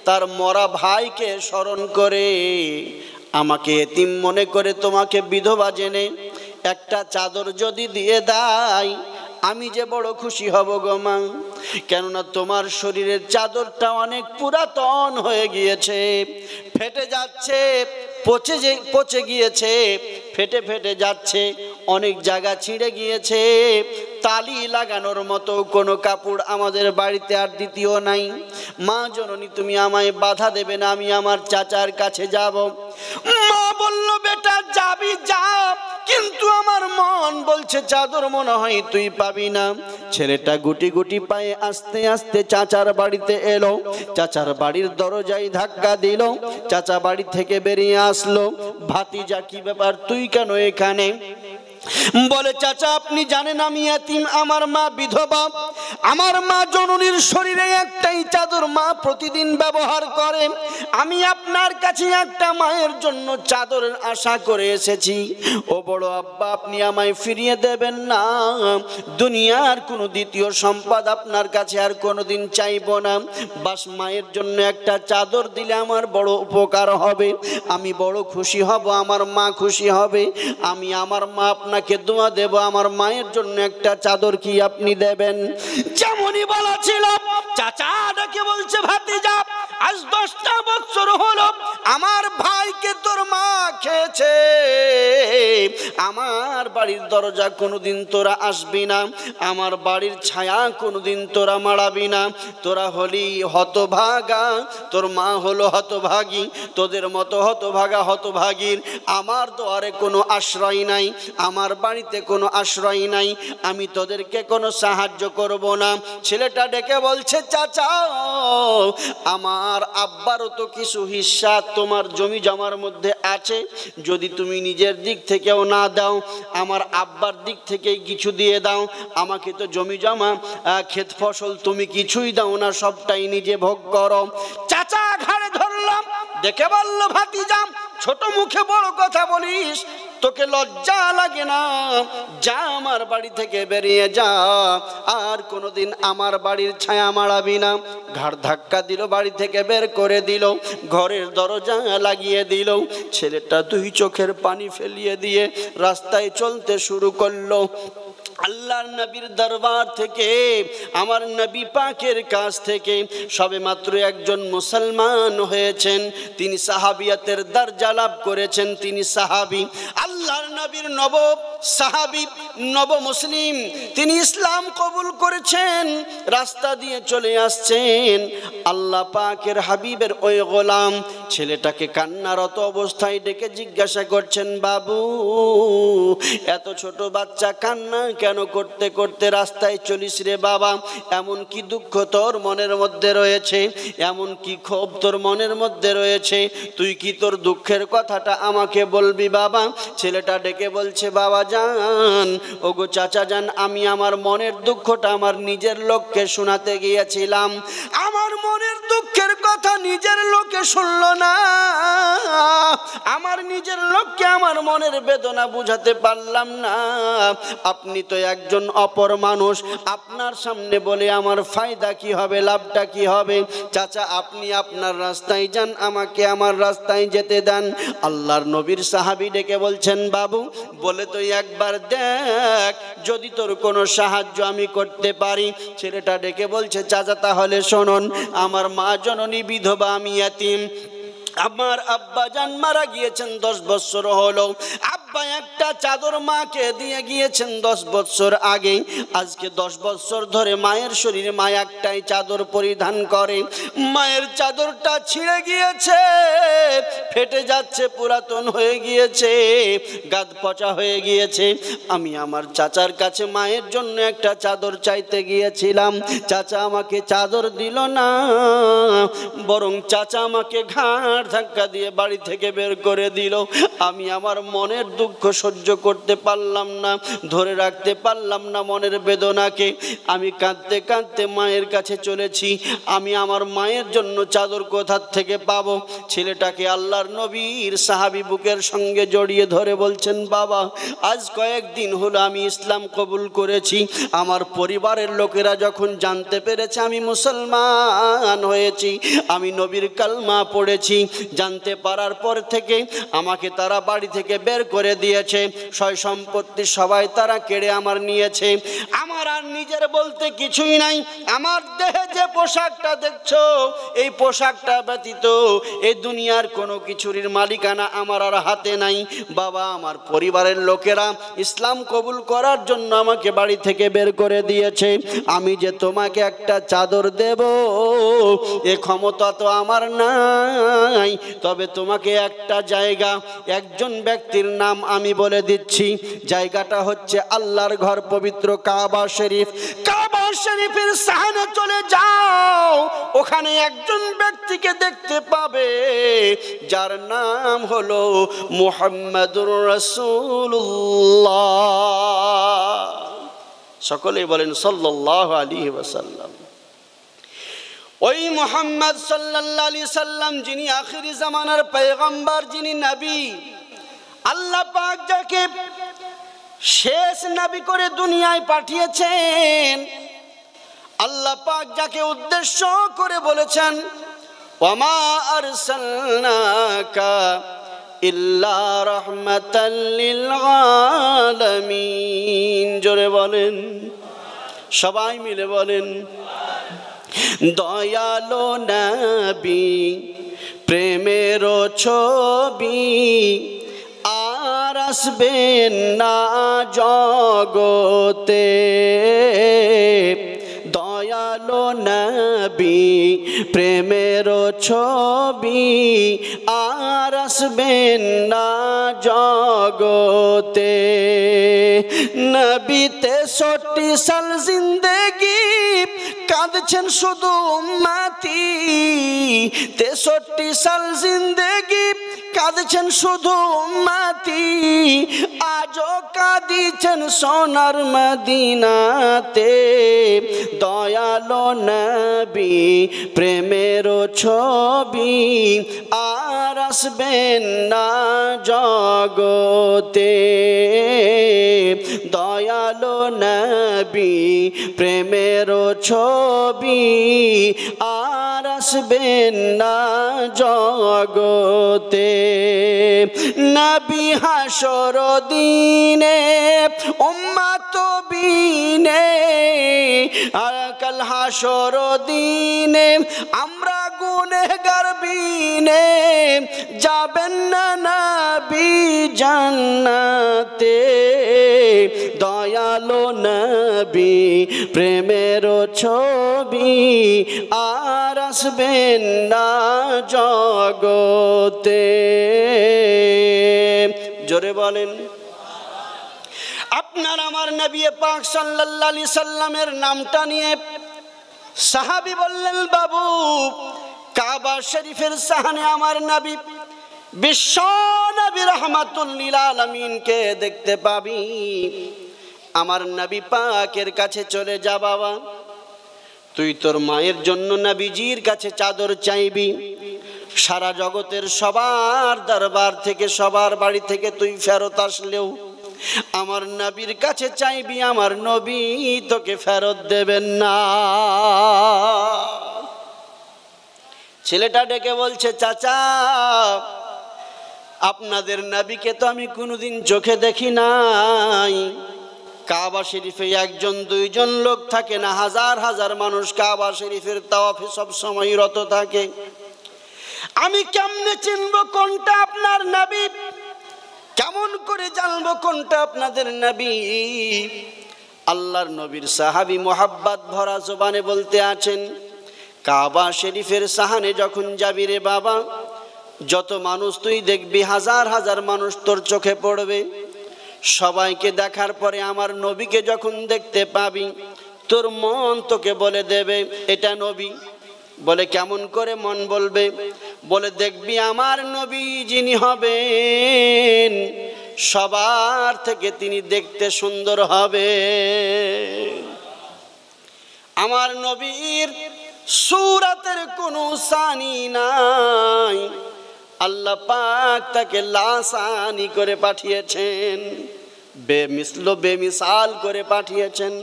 [SPEAKER 1] তার মরা ভাইকে স্মরণ করে আমাকে এতিম মনে করে তোমাকে বিধবা জেনে একটা চাদর যদি দিয়ে দেয় আমি যে বড় খুশি হব গো মা। কেননা তোমার শরীরের চাদরটা অনেক পুরাতন হয়ে গিয়েছে, ফেটে যাচ্ছে, পচে গিয়েছে, ফেটে ফেটে যাচ্ছে, অনেক জায়গা ছিঁড়ে গিয়েছে। তালি লাগানোর মতো কোনো কাপড় আমাদের বাড়িতে আর দ্বিতীয় নাই। মা জননী, তুমি আমায় বাধা দেবে না, আমি আমার চাচার কাছে যাব। মা বলল, বেটা যাবি যা, কিন্তু আমার মন বলছে চাদর মনে হয় তুই পাবি না। ছেলেটা গুটি গুটি পায়ে আস্তে আস্তে চাচার বাড়িতে এলো। চাচার বাড়ির দরজায় ধাক্কা দিল। চাচা বাড়ি থেকে বেরিয়ে আসলো। ভাতিজা, কি ব্যাপার, তুই কেন এখানে? বলে, চাচা আপনি জানেন আমি এতিম, আমার মা বিধবা। আমার মা জননীর শরীরে একটাই চাদর মা প্রতিদিন ব্যবহার করে। আমি আপনার কাছে একটা মায়ের জন্য চাদরের আশা করে এসেছি। ও বড় আব্বা, আপনি আমায় ফিরিয়ে দেবেন না। দুনিয়ার কোনো দ্বিতীয় সম্পদ আপনার কাছে আর কোনোদিন চাইব না। বাস মায়ের জন্য একটা চাদর দিলে আমার বড় উপকার হবে, আমি বড় খুশি হব, আমার মা খুশি হবে। আমি আমার মা আপনাকে দোয়া দেব, আমার মায়ের জন্য একটা চাদর কি আপনি দেবেন? যেমনই বলা ছিল, চাচা ডেকে বলছে, ভাতিজা, আজ 10টা বছর হলো আমার ভাইকে তোর মা খেয়েছে। আমার বাড়ির দরজা কোনোদিন তোরা আসবি না, আমার বাড়ির ছায়া কোনোদিন তোরা মাড়াবি না। তোরা হলি হতভাগা, তোর মা হলো হতভাগী, তোদের মতো হতভাগা হতভাগীর আমার দুয়ারে কোনো আশ্রয় নাই, আমার বাড়িতে কোনো আশ্রয় নাই, আমি তোদেরকে কোনো সাহায্য করব না। ছেলেটা ডেকে বলছে, চাচা আমার আব্বারও তো কিছু হিস্সা তোমার জমি জমার মধ্যে আছে, যদি তুমি নিজের দিক থেকেও না দাও আমার আব্বার দিক থেকেই কিছু দিয়ে দাও। আমাকে তো জমি জমা ক্ষেত ফসল তুমি কিছুই দাও না, সবটাই নিজে ভোগ করো। চাচা ঘাড়ে ধরলাম, দেখে বলল, ভাতিজা ছোট মুখে বড় কথা বলিস, তোকে লজ্জা লাগে না? যা আমার বাড়ি থেকে বেরিয়ে যা, আর কোনোদিন আমার বাড়ির ছায়া মাড়াবি না। ঘাড় ধাক্কা দিল, বাড়ি থেকে বের করে দিল, ঘরের দরজা লাগিয়ে দিল। ছেলেটা 2 চোখের পানি ফেলিয়ে দিয়ে রাস্তায় চলতে শুরু করলো। আল্লাহর নবীর দরবার থেকে, আমার নবী পাকের কাছ থেকে সবেমাত্র একজন মুসলমান হয়েছেন, তিনি সাহাবিয়াতের দরজা লাভ করেছেন, তিনি সাহাবী, আল্লাহর নবীর নব সাহাবী, নব মুসলিম, তিনি ইসলাম কবুল করেছেন, রাস্তা দিয়ে চলে আসছেন। আল্লাহ পাকের হাবিবের ওই গোলাম ছেলেটাকে কান্নারত অবস্থায় ডেকে জিজ্ঞাসা করছেন, বাবু এত ছোট বাচ্চা কান্না কেন করতে করতে রাস্তায় চলিস রে বাবা? এমন কি দুঃখ তোর মনের মধ্যে রয়েছে? এমন কি ক্ষোভ তোর মনের মধ্যে রয়েছে? তুই কি তোর দুঃখের কথাটা আমাকে বলবি বাবা? ছেলেটা ডেকে বলছে, বাবা জান, ওগো চাচা জান, আমি আমার মনের দুঃখটা আমার নিজের লোককে শোনাতে গিয়েছিলাম, আমার মনের দুঃখের কথা নিজের লোকে শুনলো না, আমার নিজের লোককে আমার মনের বেদনা বুঝাতে পারলাম না। আপনি তো একজন অপর মানুষ, আপনার সামনে বলে আমার ফায়দা কি হবে, লাভটা কি হবে? চাচা আপনি আপনার রাস্তায় যান, আমাকে আমার রাস্তায় যেতে দেন। আল্লাহর নবীর সাহাবী ডেকে বলছেন, বাবু বলে তুই একবার দেখ যদি তোর কোনো সাহায্য আমি করতে পারি। ছেলেটা ডেকে বলছে, চাচা তাহলে শুনুন, আমার মা জননী বিধবা, আমি ইয়াতীম, আমার আব্বা জান মারা গিয়েছেন 10 বছর হলো, আব্বা একটা চাদর মাকে দিয়ে গিয়েছেন 10 বছর আগে, আজকে 10 বছর ধরে মায়ের শরীরে মা একটাই চাদর পরিধান করে, মায়ের চাদরটা ছিঁড়ে গিয়েছে, ফেটে যাচ্ছে, পুরাতন হয়ে গিয়েছে, গাদ পচা হয়ে গিয়েছে। আমি আমার চাচার কাছে মায়ের জন্য একটা চাদর চাইতে গিয়েছিলাম, চাচা আমাকে চাদর দিল না, বরং চাচা আমাকে ঘাড় ধাক্কা দিয়ে বাড়ি থেকে বের করে দিল। আমি আমার মনের দুঃখ সহ্য করতে পারলাম না, ধরে রাখতে পারলাম না মনের বেদনাকে, আমি কাঁদতে কাঁদতে মায়ের কাছে চলেছি, আমি আমার মায়ের জন্য চাদর কোথার থেকে পাবো? ছেলেটাকে আল্লাহর নবীর সাহাবী বুকের সঙ্গে জড়িয়ে ধরে বলছেন, বাবা আজ কয়েকদিন হলো আমি ইসলাম কবুল করেছি, আমার পরিবারের লোকেরা যখন জানতে পেরেছে আমি মুসলমান হয়েছি, আমি নবীর কালমা পড়েছি, জানতে পারার পর থেকে আমাকে তারা বাড়ি থেকে বের করে দিয়েছে, সয় সম্পত্তি সবাই তারা কেড়ে আমার নিয়েছে, আমার আর নিজের বলতে কিছুই নাই, আমার দেহে যে পোশাকটা দেখছো এই পোশাকটা ব্যতীত এই দুনিয়ার কোনো কিছুর মালিকানা আমার আর হাতে নাই। বাবা আমার পরিবারের লোকেরা ইসলাম কবুল করার জন্য আমাকে বাড়ি থেকে বের করে দিয়েছে, আমি যে তোমাকে একটা চাদর দেব এ ক্ষমতা তো আমার নাই, তবে তোমাকে একটা জায়গা, একজন ব্যক্তির নাম আমি বলে দিচ্ছি, জায়গাটা হচ্ছে আল্লাহর ঘর পবিত্র কাবা শরীফ, কাবা শরীফের সামনে চলে যাও, ওখানে একজন ব্যক্তিকে দেখতে পাবে যার নাম হলো মুহাম্মাদুর রাসূলুল্লাহ, সকলেই বলেন সাল্লাল্লাহু আলাইহি ওয়াসাল্লাম। ওই মুহাম্মদ সাল্লাল্লাহু আলাইহি সাল্লাম যিনি আখিরি জামানার পয়গম্বর, যিনি নবী, আল্লাহ পাক যাকে শেষ নবী করে দুনিয়ায় পাঠিয়েছেন, আল্লাহ পাক যাকে উদ্দেশ্য করে বলেছেন, ওয়ামা আরসালনাকা ইল্লা রাহমাতাল লিল আলামিন, জোরে বলেন, সবাই মিলে বলেন, দয়ালো নবী প্রেমের ছবি আর আসবেন না জগতে, দয়ালো নবী প্রেমের ছবি আর আসবেন না জগতে, নবী 63 সাল জিন্দেগি কাঁদছেন শুধু উম্মতি, 63 সাল জিন্দেগি কাঁদছেন শুধু উম্মতি, আজও কাঁদিছেন সোনার মদিনাতে, দয়ালো নবী প্রেমের ছবি আর আসবেন না জগতে, দয়ালো নবী প্রেমের ছবি আর আসবেন না জগতে, নবী হাসর দিনে উম্মত আর কাল হাসর দিনে আমরা গুনেহগার বিনে যাবেন না নবী জান্নাতে। দয়ালো নবী প্রেমের ছবি আর আসবেন না জগতে। জোরে বলেন। আপনার আমার নবী পাক সাল্লাল্লাহু আলাইহি সাল্লামের নামটা নিয়ে সাহাবী বললেন, বাবু কাবা শরীফের সাহানে আমার নবী বিশ্ব নবী রাহমাতুল লিল আলামিনকে দেখতে পাবি। আমার নবী পাকের কাছে চলে যা বাবা, তুই তোর মায়ের জন্য নবীজির কাছে চাদর চাইবি। সারা জগতের সবার দরবার থেকে সবার বাড়ি থেকে তুই ফেরত আসলেও আমার নবীর কাছে চাইবি, আমার নবী তোকে ফেরত দেবেন না। ছেলেটা ডেকে বলছে, চাচা আপনাদের নবীকে তো আমি কোনোদিন চোখে দেখি নাই। কাবা শরীফে একজন দুইজন লোক থাকে না, হাজার হাজার মানুষ কাবা শরীফের তাওয়াফে সব সময় রত থাকে। আমি কেমনে চিনবো কোনটা আপনার নবী? কেমন করে জানবো কোনটা আপনাদের নবী? আল্লাহর নবীর সাহাবী মোহাব্বত ভরা জবানে বলতে আছেন, কাবা শরীফের সাহানে যখন যাবি রে বাবা, যত মানুষ তুই দেখবি হাজার হাজার মানুষ তোর চোখে পড়বে। সবাইকে দেখার পরে আমার নবীকে যখন দেখতে পাবি, তোর মন তোকে বলে দেবে এটা নবী। বলে কেমন করে মন বলবে? বলে দেখবি আমার নবী যিনি হবেন সবার থেকে তিনি দেখতে সুন্দর হবে। আমার নবীর সূরাতের কোনো সানি নাই, আল্লাহ পাক তাকে লাসানি করে পাঠিয়েছেন, বেমিসল বেমিসাল করে পাঠিয়েছেন।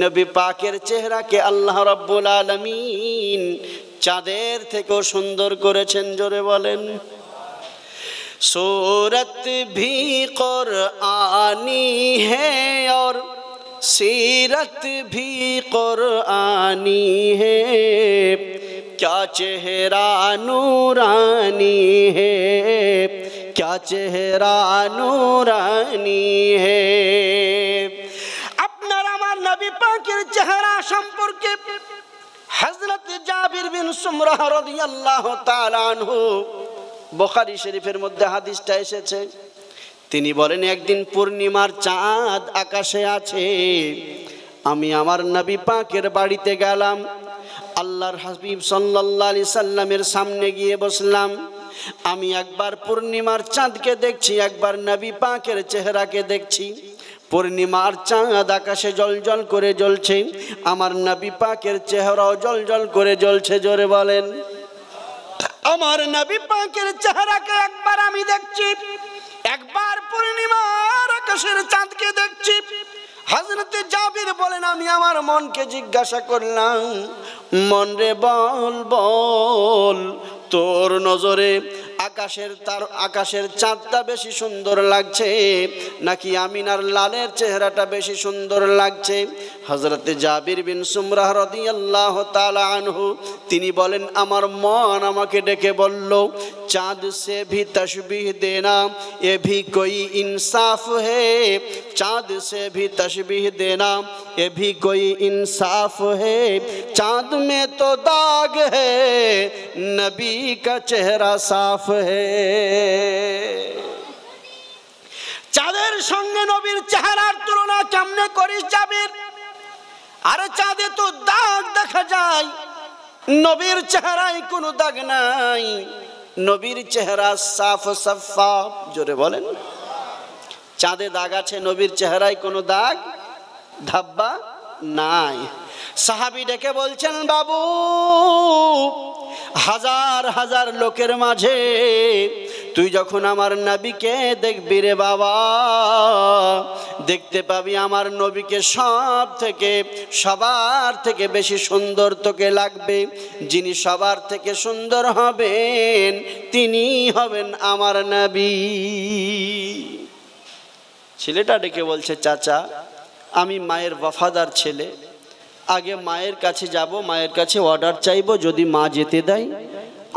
[SPEAKER 1] নবী পাকের চেহারাকে আল্লাহ রাব্বুল আলামিন চাঁদের থেকেও সুন্দর করেছেন। জোরে বলেন। सूरत भी कुरआनी है और सीरत भी कुरआनी है, क्या चेहरा नूरानी है, क्या चेहरा नूरानी है। আপনার আমার নবী পাকের চেহারা সম্পর্কে হযরত জাবির বিন সুমরাহ রাদিয়াল্লাহু তাআলা আনহু বুখারী শরীফের মধ্যে হাদিসটা এসেছে। তিনি বলেন, একদিন পূর্ণিমার চাঁদ আকাশে আছে, আমি আমার নবী পাকের বাড়িতে গেলাম। আল্লাহর হাবিব সাল্লাল্লাহু আলাইহি সাল্লামের সামনে গিয়ে বসলাম। আমি একবার পূর্ণিমার চাঁদকে দেখছি, একবার নবী পাকের চেহারাকে দেখছি। পূর্ণিমার চাঁদ আকাশে জলজল করে জ্বলছে, আমার নবী পাকের চেহারাও জলজল করে জ্বলছে। জোরে বলেন। আমার নবী পাকের চেহারাকে একবার আমি দেখছি, একবার পূর্ণিমার আকাশের চাঁদকে দেখছি। হযরত জাবির বলেন, আমি আমার মনকে জিজ্ঞাসা করলাম, মন রে বল বল, তোর নজরে আকাশের চাঁদটা বেশি সুন্দর লাগছে নাকি আমিনার লালের চেহারাটা বেশি সুন্দর লাগছে? হযরত জাবির বিন সুমরাহ রাদিয়াল্লাহু তাআলা আনহু তিনি বলেন, আমার মন আমাকে ডেকে বলল, চাঁদ সে ভি তশবিহ দেনা এ ভি কোই ইনসাফ হে, চাঁদ সে ভি তশবিহ দেনা এ ভি কোই ইনসাফ হে, চাঁদ মে তো দাগ হে নবী কা চেহারা সাফ হে। চাঁদের সঙ্গে নবীর চেহারার তুলনা কেমনে করিস জাবির? আরে চাঁদে তো দাগ দেখা যায়, নবীর চেহারায় কোনো দাগ নাই, নবীর চেহারা সাফ সাফাফ। জোরে বলেন। চাঁদে দাগ আছে, নবীর চেহারায় কোনো দাগ ধাব্বা নাই। সাহাবী ডেকে বলছেন, বাবু হাজার হাজার লোকের মাঝে তুই যখন আমার নবীকে দেখবি রে বাবা, দেখতে পাবি আমার নবীকে সবার থেকে বেশি সুন্দর তোকে লাগবে। যিনি সবার থেকে সুন্দর হবেন তিনি হবেন আমার নবী। ছেলেটা ডেকে বলছে, চাচা আমি মায়ের ওয়াফাদার ছেলে, আগে মায়ের কাছে যাব, মায়ের কাছে অর্ডার চাইবো, যদি মা যেতে দেয়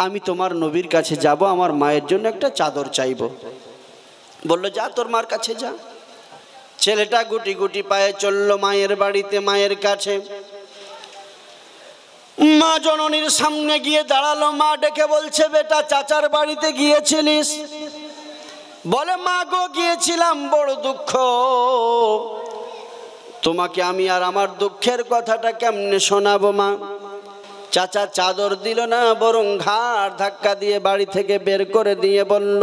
[SPEAKER 1] আমি তোমার নবীর কাছে যাব, আমার মায়ের জন্য একটা চাদর চাইবো। বলল যা তোর মার কাছে যা। ছেলেটা গুটি গুটি পায়ে চললো মায়ের বাড়িতে, মায়ের কাছে। মা জননীর সামনে গিয়ে দাঁড়ালো। মা ডেকে বলছে বেটা চাচার বাড়িতে গিয়েছিলিস? বলে মা গো গিয়েছিলাম, বড় দুঃখ। তোমাকে আমি আর আমার দুঃখের কথাটা কেমনে শোনাবো মা? চাচা চাদর দিল না, বরং ঘাড় ধাক্কা দিয়ে বাড়ি থেকে বের করে দিয়ে বলল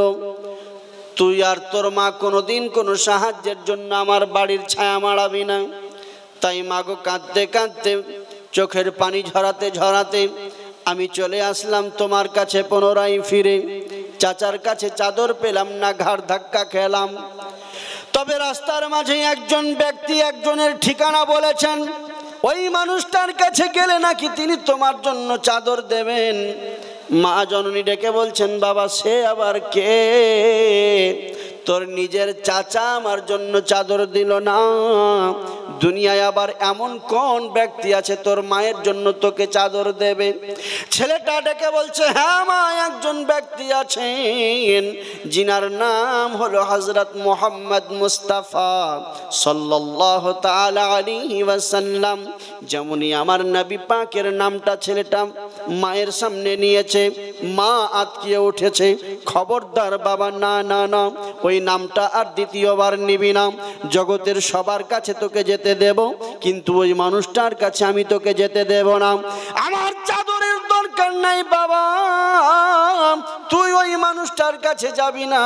[SPEAKER 1] তুই আর তোর মা কোনোদিন কোনো সাহায্যের জন্য আমার বাড়ির ছায়া মাড়াবি না। তাই মা গো কাঁদতে কাঁদতে, চোখের পানি ঝরাতে ঝরাতে আমি চলে আসলাম তোমার কাছে পুনরায় ফিরে। চাচার কাছে চাদর পেলাম না, ঘাড় ধাক্কা খেলাম। তবে রাস্তার মাঝে একজন ব্যক্তি একজনের ঠিকানা বলেছেন, ওই মানুষটার কাছে গেলে নাকি তিনি তোমার জন্য চাদর দেবেন। মা জননী ডেকে বলছেন বাবা সে আবার কে? তোর নিজের চাচা আমার জন্য চাদর দিল না, দুনিয়ায় আবার এমন কোন ব্যক্তি আছে তোর মায়ের জন্য তোকে চাদর দেবে? ছেলেটা ডেকে বলছে হ্যাঁ মা, একজন ব্যক্তি আছেন যিনার নাম হলো হযরত মুহাম্মদ মুস্তাফা সাল্লাল্লাহু তাআলা আলাইহি ওয়াসাল্লাম। যেমনই আমার নবী পাকের নামটা ছেলেটা মায়ের সামনে নিয়েছে, মা আতকিয়ে উঠেছে, খবরদার বাবা, না না না, ওই নামটা আর দ্বিতীয়বার নিবি না। জগতের সবার কাছে তোকে যেতে দেব, কিন্তু ওই মানুষটার কাছে আমি তোকে যেতে দেব না। আমার চাদরের দরকার নাই বাবা, তুই ওই মানুষটার কাছে যাবি না।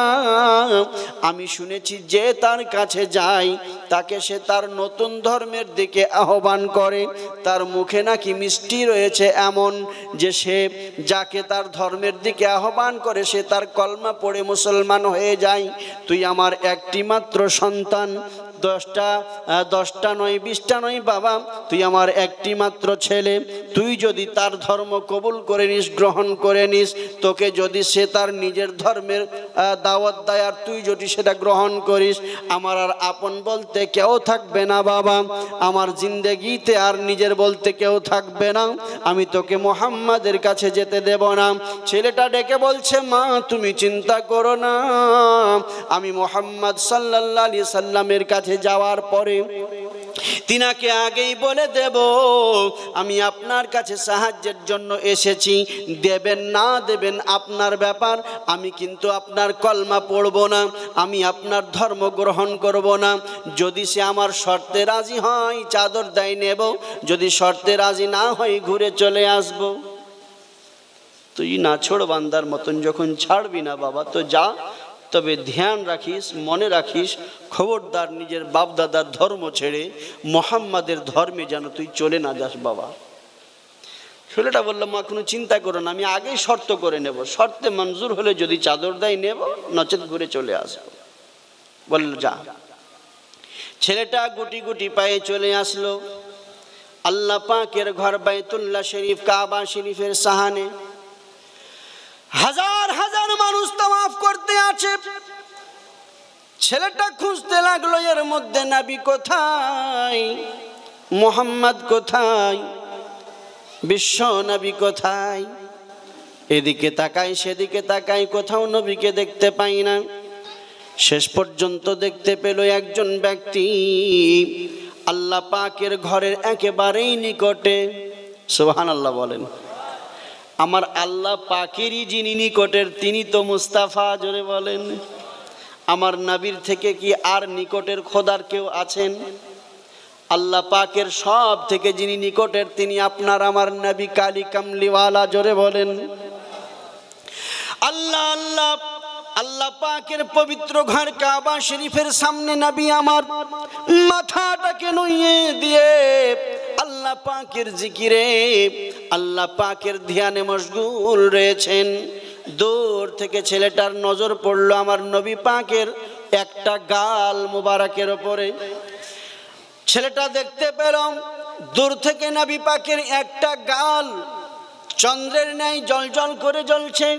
[SPEAKER 1] আমি শুনেছি যে তার কাছে যায় তাকে সে তার নতুন ধর্মের দিকে আহ্বান করে, তার মুখে নাকি মিষ্টি রয়েছে এমন যে সে যাকে তার ধর্মের দিকে আহ্বান করে সে তার কলমা পড়ে মুসলমান হয়ে যায়। তুই আমার একটি মাত্র সন্তান, 10টা নয় 20টা নয় বাবা, তুই আমার একটি মাত্র ছেলে। তুই যদি তার ধর্ম কবুল করে নিস, গ্রহণ করে নিস, তোকে যদি সে তার নিজের ধর্মের দাওয়াত দেয় আর তুই যদি সেটা গ্রহণ করিস, আমার আর আপন বলতে কেউ থাকবে না বাবা, আমার জিন্দেগিতে আর নিজের বলতে কেউ থাকবে না। আমি তোকে মুহাম্মাদের কাছে যেতে দেব না। ছেলেটা ডেকে বলছে মা তুমি চিন্তা করো না, আমি মুহাম্মদ সাল্লাল্লাহু আলাইহি সাল্লামের কাছে যাওয়ার পরে তিনাকে আগেই বলে দেব আমি আপনার কাছে সাহায্যের জন্য এসেছি, দেবেন না দেবেন আপনার ব্যাপার, আমি কিন্তু আপনার কলমা পড়ব না, আমি আপনার ধর্ম গ্রহণ করব না। যদি সে আমার শর্তে রাজি হয় চাদর দেয় নেব, যদি শর্তে রাজি না হয় ঘুরে চলে আসব। তুই না ছোড় বান্দার মতন যখন ছাড়বি না বাবা তো যা, তবে ধ্যান রাখিস, মনে রাখিস, খবরদার নিজের বাপ দাদার ধর্ম ছেড়ে মুহাম্মাদের ধর্মে যেন তুই চলে না যাস বাবা। ছেলেটা বললো মা কোনো চিন্তা করো না, আমি আগেই শর্ত করে নেব, শর্তে মঞ্জুর হলে যদি চাদর দেয় নেব, নচেত ঘুরে চলে আসবো। বলল যা। ছেলেটা গুটি গুটি পায়ে চলে আসলো আল্লাহ পাকের ঘর বাইতুল্লাহ শরীফ, কাবা শরীফের সাহানে। হাজার হাজার মানুষ তাওয়াফ করতে আছে। ছেলেটা খুঁজতে লাগলো এর মধ্যে নবী কোথায়, মুহাম্মদ কোথায়, বিশ্ব নবী কোথায়। এদিকে তাকাই সেদিকে তাকাই, কোথাও নবীকে দেখতে পাই না। শেষ পর্যন্ত দেখতে পেল একজন ব্যক্তি আল্লাহ পাকের ঘরের একেবারেই নিকটে। সুবহানাল্লাহ বলেন। আমার আল্লাহ পাকেরই যিনি নিকটের তিনি তো মুস্তাফা, জোরে বলেন। আমার নবীর থেকে কি আর নিকটের খোদার কেউ আছেন? আল্লাহ পাকের সব থেকে যিনি নিকটের তিনি আপনার আমার নবী কালী কামলিওয়ালা, জোরে বলেন। আল্লাহ আল্লাহ আল্লাহ পাকের পবিত্র ঘর কাবা শরীফের সামনে নবী আমার মাথাটাকে নুইয়ে দিয়ে আল্লাহ পাকের জিকিরে, আল্লাহ পাকের ধ্যানে মশগুল রয়েছেন। দূর থেকে ছেলেটার নজর পড়লো আমার নবী পাকের একটা গাল মুবারকের উপরে। ছেলেটা দেখতে পেলাম দূর থেকে নবী পাকের একটা গাল চন্দ্রের ন্যায় জলজল করে জ্বলছে।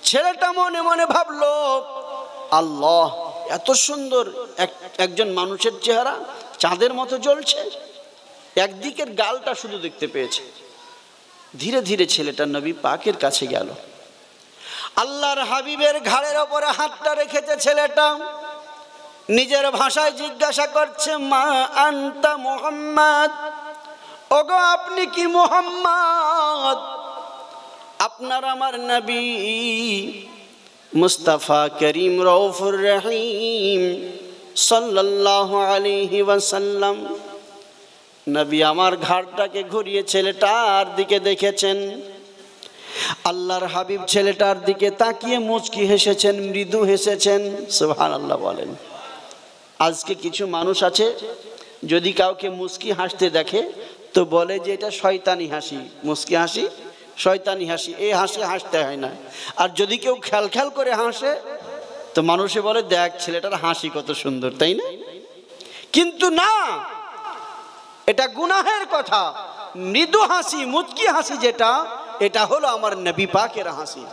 [SPEAKER 1] ছেলেটা মনে মনে ভাবলো আল্লাহ এত সুন্দর একজন মানুষের চেহারা চাঁদের মতো জ্বলছে, একদিকের গালটা শুধু দেখতে পেয়েছে। ধীরে ধীরে ছেলেটা নবী পাকের কাছে গেল, আল্লাহর হাবিবের ঘাড়ের ওপরে হাতটা রেখেছে। ছেলেটা নিজের ভাষায় জিজ্ঞাসা করছে, মা আনতা মুহাম্মদ, ওগো আপনি কি মুহাম্মদ? আপনার আমার নবী মুস্তাফা করিম রউফুর রহিম সাল্লাল্লাহু আলাইহি ওয়াসাল্লাম। নবী আমার ঘাড়টাকে ঘুরিয়ে ছেলেটার দিকে দেখেছেন। আল্লাহর হাবিব ছেলেটার দিকে তাকিয়ে মুচকি হেসেছেন, মৃদু হেসেছেন। সুবহানাল্লাহ বলেন। আজকে কিছু মানুষ আছে, যদি কাউকে মুচকি হাসতে দেখে তো বলে যে এটা শয়তানি হাসি, মুচকি হাসি, শয়তানি হাসি, এই হাসি হাসতে হয় না। আর যদি কেউ খেল খেল করে হাসে তো মানুষে বলে দেখ ছেলেটার হাসি কত সুন্দর, তাই না? কিন্তু না, এটা গুনাহের কথা। মৃদু হাসি, মুচকি হাসি যেটা, এটা হলো আমার নবী পাকের হাসি।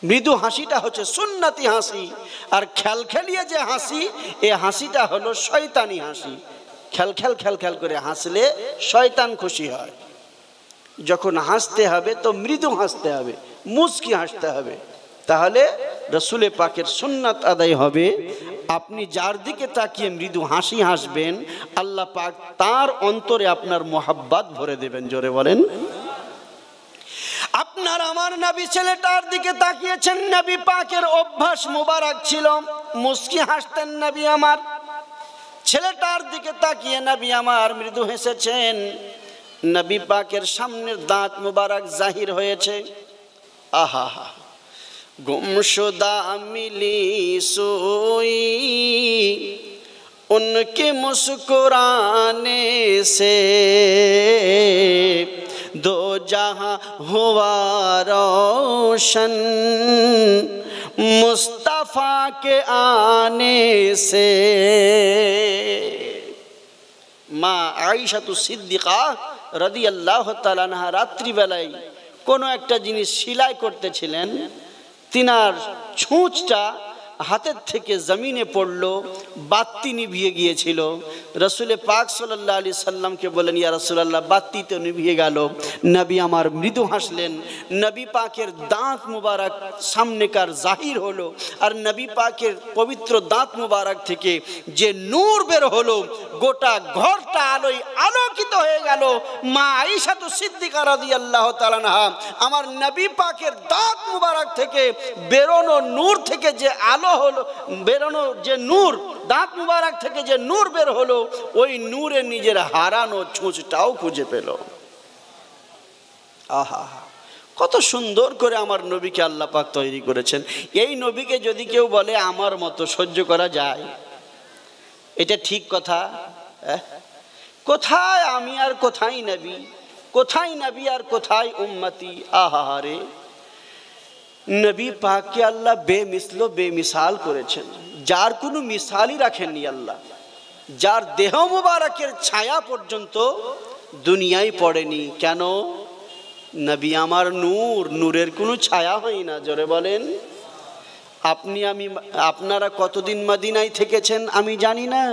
[SPEAKER 1] মৃদু হাসিটা হচ্ছে সুন্নতি হাসি, আর খেলখেলিয়ে যে হাসি, এই হাসিটা হলো শয়তানি হাসি। খেল খেল করে হাসলে শয়তান খুশি হয়। যখন হাসতে হবে তো মৃদু হাসতে হবে, মুচকি হাসতে হবে, তাহলে রসুলে পাকের সুন্নাত আদায় হবে। আপনি যার দিকে তাকিয়ে মৃদু হাসি হাসবেন, আল্লাহ পাক তার অন্তরে আপনার মোহাব্বত ভরে দেবেন। জোরে বলেন। আপনার আমার নবী ছেলেটার দিকে তাকিয়েছেন। নবী পাকের অভ্যাস মুবারক ছিল, মুচকি হাসতেন নবী আমার। ছেলেটার দিকে তাকিয়ে নবী আমার মৃদু হেসেছেন। নবী পাকের সামনের দাঁত মুবারক জাহির হয়েছে। আহা হা, गुमशुदा मिली सोई उनके मुस्कुराने से, दो जहां हुआ रोशन मुस्तफा के आने से। মা আয়েশাতু সিদ্দিকা রাদিয়াল্লাহু তাআলা আনহা রাত্রিবেলায় কোনো একটা জিনিস সেলাই করতেছিলেন। তিনার ছুঁচটা হাতের থেকে জমিনে পড়লো, বাতি নিভিয়ে গিয়েছিল। রসুল পাক সাল্লাল্লাহু আলাইহি সাল্লামকে বলেন, ইয়া রাসূলুল্লাহ, বাতি তো নিভিয়ে গেল। নবী আমার মৃদু হাসলেন। নবী পাকের দাঁত মুবারক সামনেকার জাহির হলো, আর নবী পাকের পবিত্র দাঁত মুবারক থেকে যে নূর বের হলো, গোটা ঘরটা আলোয় আলোকিত হয়ে গেল। মা আয়েশা তো সিদ্দিকা রাদিয়াল্লাহু তাআলা আনহা আমার নবী পাকের দাঁত মুবারক থেকে বেরোনো নূর থেকে যে আলো হলো, বেরোনো যে নূর, দাঁত মুবারক থেকে যে নূর বের হলো, ওই নূরে নিজের হারানো ছুঁচটাও খুঁজে পেল। আহা, কত সুন্দর করে আমার নবীকে আল্লাহ পাক তৈরি করেছেন। এই নবীকে যদি কেউ বলে আমার মতো, সহ্য করা যায়? এটা ঠিক কথা? কোথায় আমি আর কোথায় নবী, কোথায় নবী আর কোথায় উম্মতি। আহারে, নবী পাককে আল্লাহ বেমিসল বেমিসাল করেছেন, যার কোনো মিসালই রাখেননি আল্লাহ। যার দেহ মুবারকের ছায়া পর্যন্ত দুনিয়ায় পড়েনি। কেন? নবী আমার নূর, নূরের কোনো ছায়া হয় না। জোরে বলেন। আপনি আমি আপনারা কতদিন মদিনায় থেকেছেন আমি জানি না।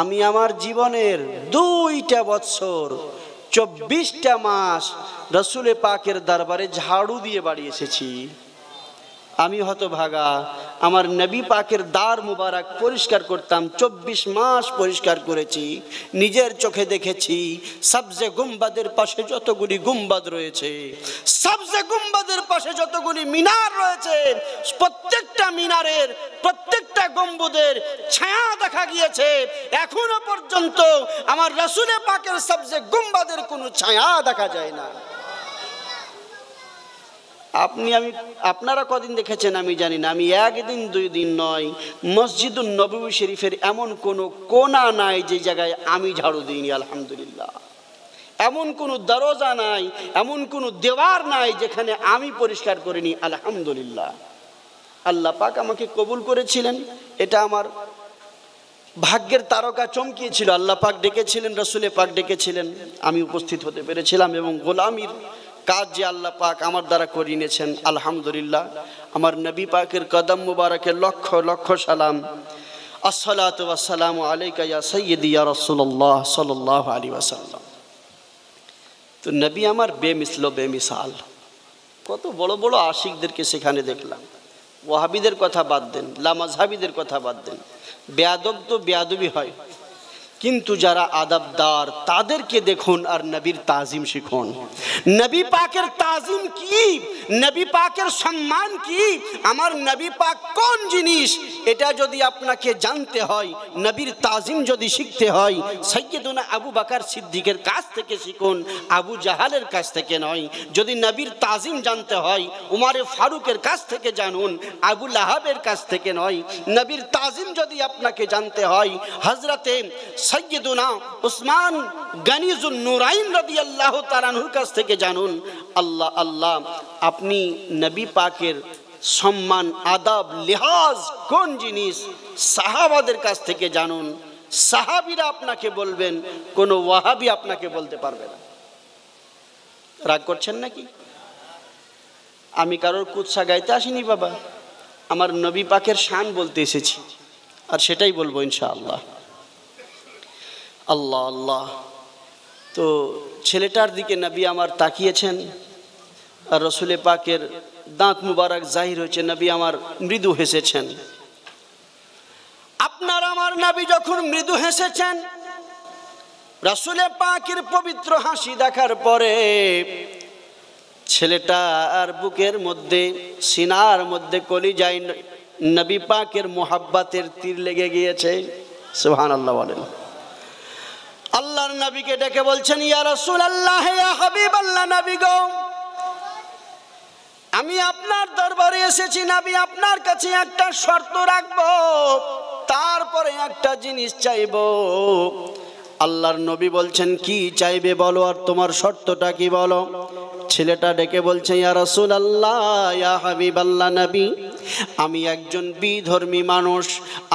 [SPEAKER 1] আমি আমার জীবনের 2টা বছর 24টা মাস রসুলে পাকের দরবারে ঝাড়ু দিয়ে বাড়ি এসেছি। আমি হতভাগা, আমার নবী পাকের দার মুবারক পরিষ্কার করতাম। 24 মাস পরিষ্কার করেছি, নিজের চোখে দেখেছি। সবজে গুম্বাদের পাশে যতগুলি গুম্বাদ রয়েছে, সবজে গুম্বাদের পাশে যতগুলি মিনার রয়েছে, প্রত্যেকটা মিনারের, প্রত্যেকটা গম্বুদের ছায়া দেখা গিয়েছে। এখনো পর্যন্ত আমার রসুলে পাকের সবজে গুম্বাদের কোনো ছায়া দেখা যায় না। আপনারা কদিন দেখেছেন আমি জানি না। আমি 1 দিন 2 দিন নয়, মসজিদুন নববী শরীফের এমন কোনো কোণা নাই যে জায়গায় আমি ঝাড়ু দিইনি। আলহামদুলিল্লাহ। এমন কোনো দরজা নাই, এমন কোনো দেওয়ার নাই যেখানে আমি পরিষ্কার করিনি। আলহামদুলিল্লাহ। আল্লাহ পাক আমাকে কবুল করেছিলেন, এটা আমার ভাগ্যের তারকা চমকিয়েছিল। আল্লাহ পাক ডেকেছিলেন, রসুলে পাক ডেকেছিলেন, আমি উপস্থিত হতে পেরেছিলাম। এবং গোলামির কাজ যে আল্লাহ পাক আমার দ্বারা করিয়ে নিয়েছেন, আলহামদুলিল্লাহ। আমার নবী পাকের কদম মুবারকে লক্ষ লক্ষ সালাম। আসসালাতু ওয়াসসালামু আলাইকা ইয়া সাইয়্যিদি ইয়া রাসূলুল্লাহ সাল্লাল্লাহু আলাইহি ওয়াসাল্লাম। তো নবী আমার বেমিসল বেমিসাল। কত বড় বড় আশিকদেরকে সেখানে দেখলাম। ওয়াহাবিদের কথা বাদ দেন, লামাজহাবিদের কথা বাদ দেন, বেয়াদব তো বেয়াদবি হয়, কিন্তু যারা আদবদার তাদেরকে দেখুন আর নবীর তাজিম শিখুন। নবী পাকের তাজিম কি, নবী পাকের সম্মান কি, আমার নবী পাক কোন জিনিস, এটা যদি আপনাকে জানতে হয়, নবীর তাজিম যদি শিখতে হয়, সাইয়্যিদুনা আবু বকর সিদ্দিকের কাছ থেকে শিখুন, আবু জাহালের কাছ থেকে নয়। যদি নবীর তাজিম জানতে হয়, উমরে ফারুকের কাছ থেকে জানুন, আবু লাহাবের কাছ থেকে নয়। নবীর তাজিম যদি আপনাকে জানতে হয়, হযরতে সৈয়দুনা উসমান গনিজুন নুরাইন রাদিয়াল্লাহু তাআলা আনহুর কাছ থেকে জানুন। আল্লাহ আল্লাহ, আপনি নবী পাকের সম্মান আদব লিহাজ কোন জিনিস, সাহাবাদের কাছ থেকে জানুন। সাহাবীরা আপনাকে বলবেন, কোনো ওয়াহাবি আপনাকে বলতে পারবে না। রাগ করছেন নাকি? আমি কারোর কুৎসা গাইতে আসিনি বাবা, আমার নবী পাকের শান বলতে এসেছি, আর সেটাই বলবো ইনশাআল্লাহ। আল্লাহ আল্লাহ। তো ছেলেটার দিকে নবী আমার তাকিয়েছেন, আর রসুলে পাকের দাঁত মুবারক জাহির হয়েছে, নবী আমার মৃদু হেসেছেন। আপনার আমার নবী যখন মৃদু হেসেছেন, রসুলে পাকের পবিত্র হাসি দেখার পরে ছেলেটার বুকের মধ্যে, সিনার মধ্যে, কলিজায় নবী পাকের মোহাব্বতের তীর লেগে গিয়েছে। সুবহানাল্লাহ বলেন। আল্লাহর নবীকে ডেকে বলছেন, ইয়া রাসূলুল্লাহ, ইয়া হাবিবাল্লাহ, নবী গো, আমি আপনার দরবারে এসেছি নবী, আপনার কাছে একটা শর্ত রাখবো, তারপরে একটা জিনিস চাইবো। আল্লাহর নবী বলছেন, কি চাইবে বলো, আর তোমার শর্তটা কি বলো। ছেলেটা ডেকে বলছে, ইয়া রাসূলুল্লাহ, ইয়া হাবিবাল্লাহ, নবী, আমি একজন বিধর্মী মানুষ,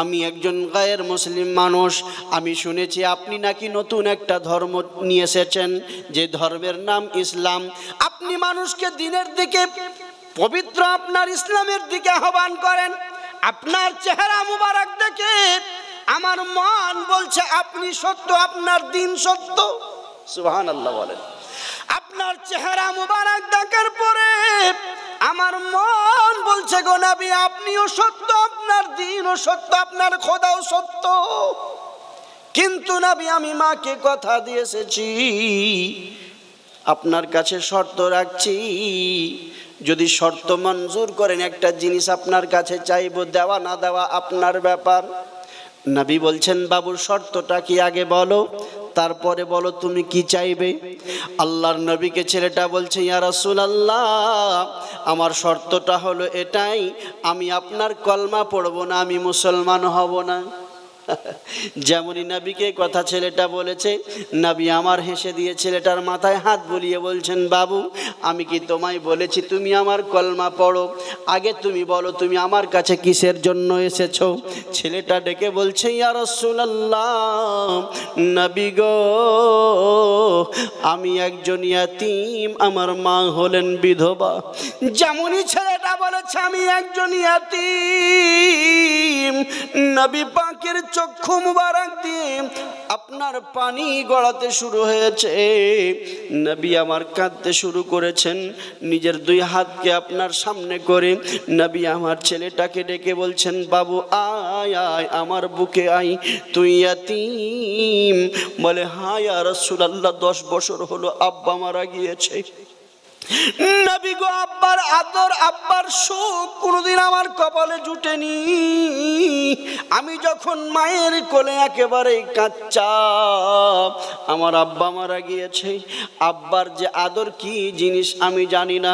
[SPEAKER 1] আমি একজন গায়ের মুসলিম মানুষ। আমি শুনেছি আপনি নাকি নতুন একটা ধর্ম নিয়ে এসেছেন, যে ধর্মের নাম ইসলাম। আপনি মানুষকে দিনের দিকে, পবিত্র আপনার ইসলামের দিকে আহ্বান করেন। আপনার চেহারা মুবারক দেখে আমার মন বলছে আপনি সত্য, আপনার দিন সত্য। সুবহানাল্লাহ বলেন। আপনার চেহারা মুবারক দেখার পরে আমার মন বলছে, গো নবী, আপনিও সত্য, আপনার দিনও সত্য, আপনার খোদাও সত্য। কিন্তু নবী, আমি মাকে কথা দিয়ে এসেছি, আপনার কাছে শর্ত রাখছি, যদি শর্ত মঞ্জুর করেন, একটা জিনিস আপনার কাছে চাইবো, দেওয়া না দেওয়া আপনার ব্যাপার। নবী বলছেন, বাবু শর্তটা কি আগে বলো, তারপরে বলো তুমি কি চাইবে। আল্লাহর নবীকে ছেলেটা বলছে, ইয়া রাসূলুল্লাহ, আমার শর্তটা হলো এটাই, আমি আপনার কলমা পড়বো না, আমি মুসলমান হব না। যেমনই নবীকে কথা ছেলেটা বলেছে, নবী আমার হেসে দিয়ে ছেলেটার মাথায় হাত বুলিয়ে বলছেন, বাবু, আমি কি তোমায় বলেছি তুমি আমার কলমা পড়ো? আগে তুমি বলো, তুমি আমার কাছে কিসের জন্য এসেছো? ছেলেটা ডেকে বলছে, ইয়া রাসূলুল্লাহ, নবী গো, আমি একজন ইয়াতীম, আমার মা হলেন বিধবা। যেমনই ছেলেটা বলেছে আমি একজন ইয়াতীম, নবী পাকের চক্ষু মুবারক দিয়ে আপনার পানি গড়াতে শুরু হয়েছে। নবী আমার কাঁদতে শুরু করেছেন, নিজের দুই হাতকে আপনার সামনে করে নবী আমার ছেলেটাকে ডেকে বলছেন, বাবু আয় আয়, আমার বুকে আয়, তুই ইয়াতীম। বলে, হ্যাঁ ইয়া রাসূলুল্লাহ, 10 বছর হলো আব্বা মারা গিয়েছে। নবী গো, আব্বার আদর, আব্বার সুখ কোনোদিন আমার কপালে জুটেনি। আমি যখন মায়ের কোলে একেবারে কাচ্চা, আমার আব্বা মারা গিয়েছে, আব্বার যে আদর কি জিনিস আমি জানি না।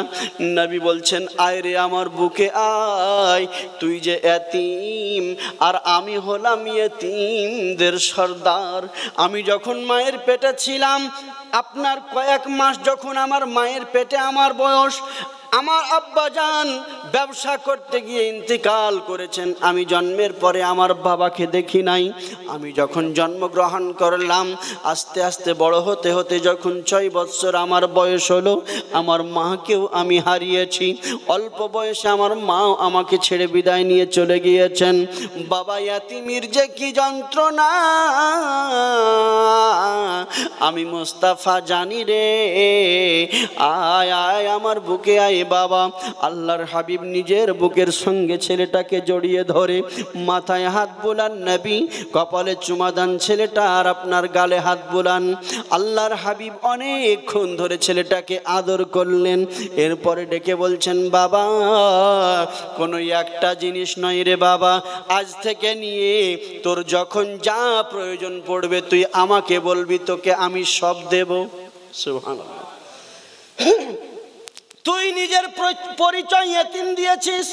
[SPEAKER 1] নবী বলছেন, আয় রে আমার বুকে আয়, তুই যে এতিম আর আমি হলাম এতিমদের সর্দার। আমি যখন মায়ের পেটে ছিলাম, আপনার কয়েক মাস যখন আমার মায়ের পেটে আমার বয়স, আমার আব্বাজান ব্যবসা করতে গিয়ে ইন্তেকাল করেছেন। আমি জন্মের পরে আমার বাবাকে দেখি নাই। আমি যখন জন্মগ্রহণ করলাম, আস্তে আস্তে বড় হতে হতে যখন 6 বছর আমার বয়স হলো, আমার মাকেও আমি হারিয়েছি। অল্প বয়সে আমার মাও আমাকে ছেড়ে বিদায় নিয়ে চলে গিয়েছেন। বাবা ইয়াতিমের যে কি যন্ত্রণা আমি মুস্তাফা জানি রে। আয় আয় আমার বুকে আয় বাবা। আল্লাহর হাবিব নিজের বুকের সঙ্গে ছেলেটাকে জড়িয়ে ধরে মাথায় হাত বুলান নবী, কপালে চুমা দেন ছেলেটা, আর আপনার গালে হাত বুলান। আল্লাহর হাবিব অনেকক্ষণ ধরে ছেলেটাকে আদর করলেন। এরপরে ডেকে বলছেন, বাবা কোনো একটা জিনিস নয় রে বাবা, আজ থেকে নিয়ে তোর যখন যা প্রয়োজন পড়বে তুই আমাকে বলবি, তোকে আমি সব দেব। সুবহানাল্লাহ। তুই নিজের পরিচয় এতিম দিয়েছিস,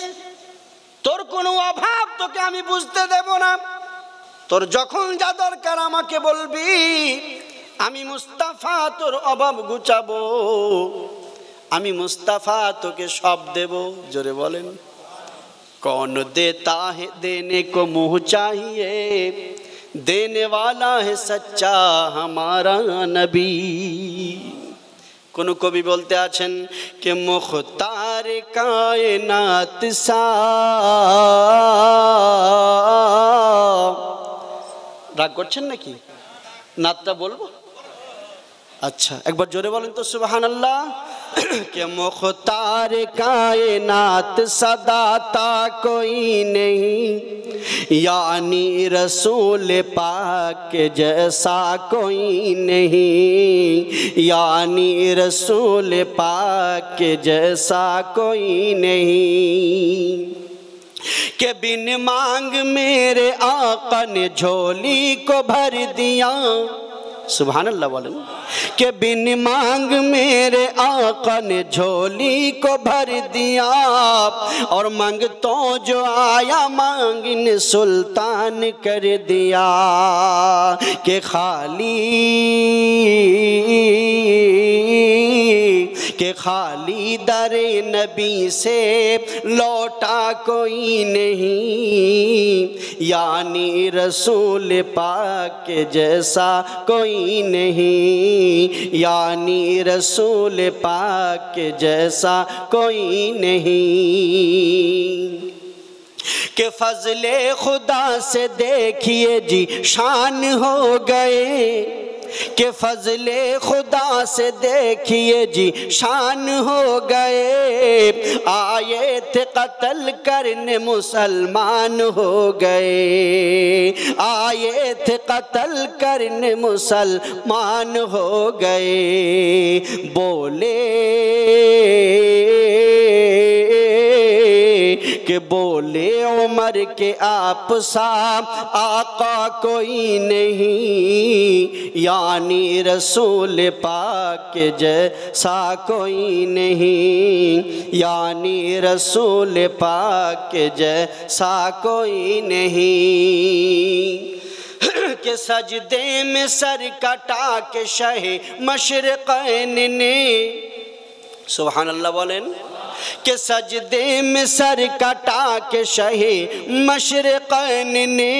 [SPEAKER 1] তোর কোনো অভাব তোকে আমি বুঝতে দেব না। তোর যখন যা দরকার আমাকে বলবি, আমি মুস্তাফা তোর অভাব গুছাবো, আমি মুস্তাফা তোকে সব দেব। জোরে বলেন। कौन देता है देने को मुँह चाहिए, देने वाला है सच्चा हमारा नबी। কোনো কবি বলতে আছেন কে মুখতার কায়নাত সা, রাগ করছেন নাকি? নাতটা বলবো? अच्छा एक बार जोरे बोलें तो सुभान अल्लाह। के मुख्तार कायनात सदाता कोई नहीं, यानी रसूल पाक जैसा कोई नहीं, यानी रसूल पाक जैसा कोई नहीं। के बिन मांग मेरे आका ने झोली को भर दिया। सुभान अल्लाह बोलें। के बिन मांग मेरे आका ने झोली को भर दिया, और मांग तो जो आया मांगिन सुल्तान कर दिया। के खाली दरे नबी से लौटा कोई नहीं, यानी रसूल पाक जैसा कोई नहीं, यानी रसूल पाक जैसा कोई नहीं। के फजले खुदा से देखिए जी शान हो गए, के फजले खुदा से देखिए जी शान हो गए। आए थे कत्ल करने मुसलमान हो गए, आए थे कत्ल करने मुसलमान हो गए। बोले के बोले उमर के आप सा आका कोई नहीं, यानी रसूल पाक जैसा कोई नहीं, यानी रसूल पाक जैसा कोई नहीं। के सजदे में सर कटा के शहे मशरिक़ैन ने, सुभान अल्लाह बोलें। के सजदे में सर कटा के शहे मशरिक़ैन ने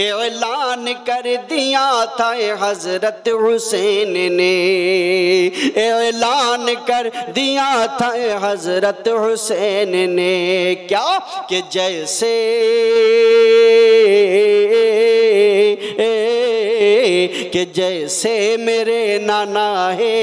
[SPEAKER 1] ऐलान कर दिया था हज़रत हुसैन ने, ऐलान कर दिया था हज़रत हुसैन ने। क्या कि जैसे कि जैसे मेरे नाना है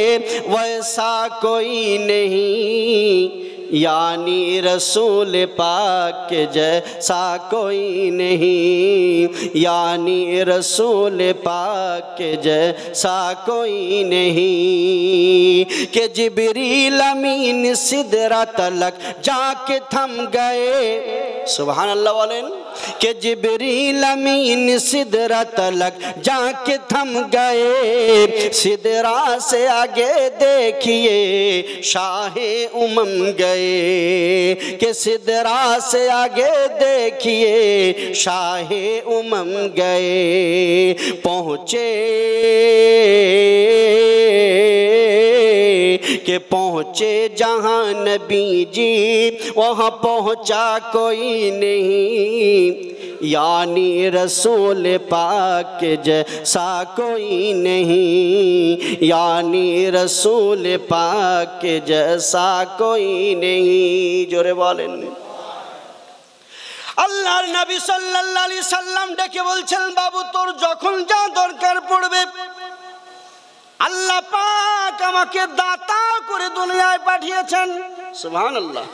[SPEAKER 1] वैसा कोई नहीं, यानी रसूल पाक जैसा कोई नहीं, यानी रसूल पाक जैसा कोई नहीं। कि जिब्रील अमीन सिदरा तलक जाके थम गए। सुभान अल्लाह बोलें। कि जिब्रील अमीन सिदरा तलक जाके थम गए, सिदरा से आगे देखिए शाहे उमम गए। कि सिदरा से आगे देखिए शाहे उमम गए। पहुँचे कि पहुँचे जहाँ नबी जी वहाँ पहुँचा कोई नहीं, यानी रसूल पाक जैसा कोई नहीं, यानी रसूल पाक जैसा कोई नहीं। जोरे बोलें। আল্লাহর নবী সাল্লাল্লাহু আলাইহি সাল্লাম ডেকে বলছেন, বাবু তোর যখন যা দরকার পড়বে আল্লাহ পাক আমাকে দাতা করে দুনিয়ায় পাঠিয়েছেন। সুবহানাল্লাহ।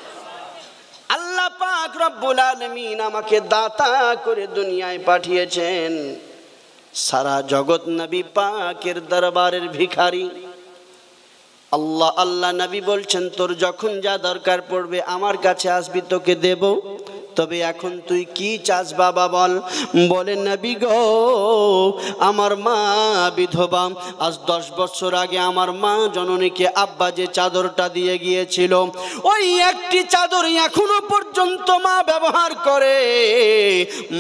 [SPEAKER 1] আল্লাহ পাক রব্বুল আলামিন আমাকে দাতা করে দুনিয়ায় পাঠিয়েছেন। সারা জগৎ নবী পাকের দরবারের ভিখারি। আল্লাহ আল্লাহ নবী বলছেন, তোর যখন যা দরকার পড়বে আমার কাছে আসবি, তোকে দেব। তবে এখন তুই কি চাস বাবা বল? বলে, নবী গো আমার মা বিধবা, আজ 10 বছর আগে আমার মা জননীকে আব্বা যে চাদরটা দিয়ে গিয়েছিল ওই একটি চাদর এখনো পর্যন্ত মা ব্যবহার করে।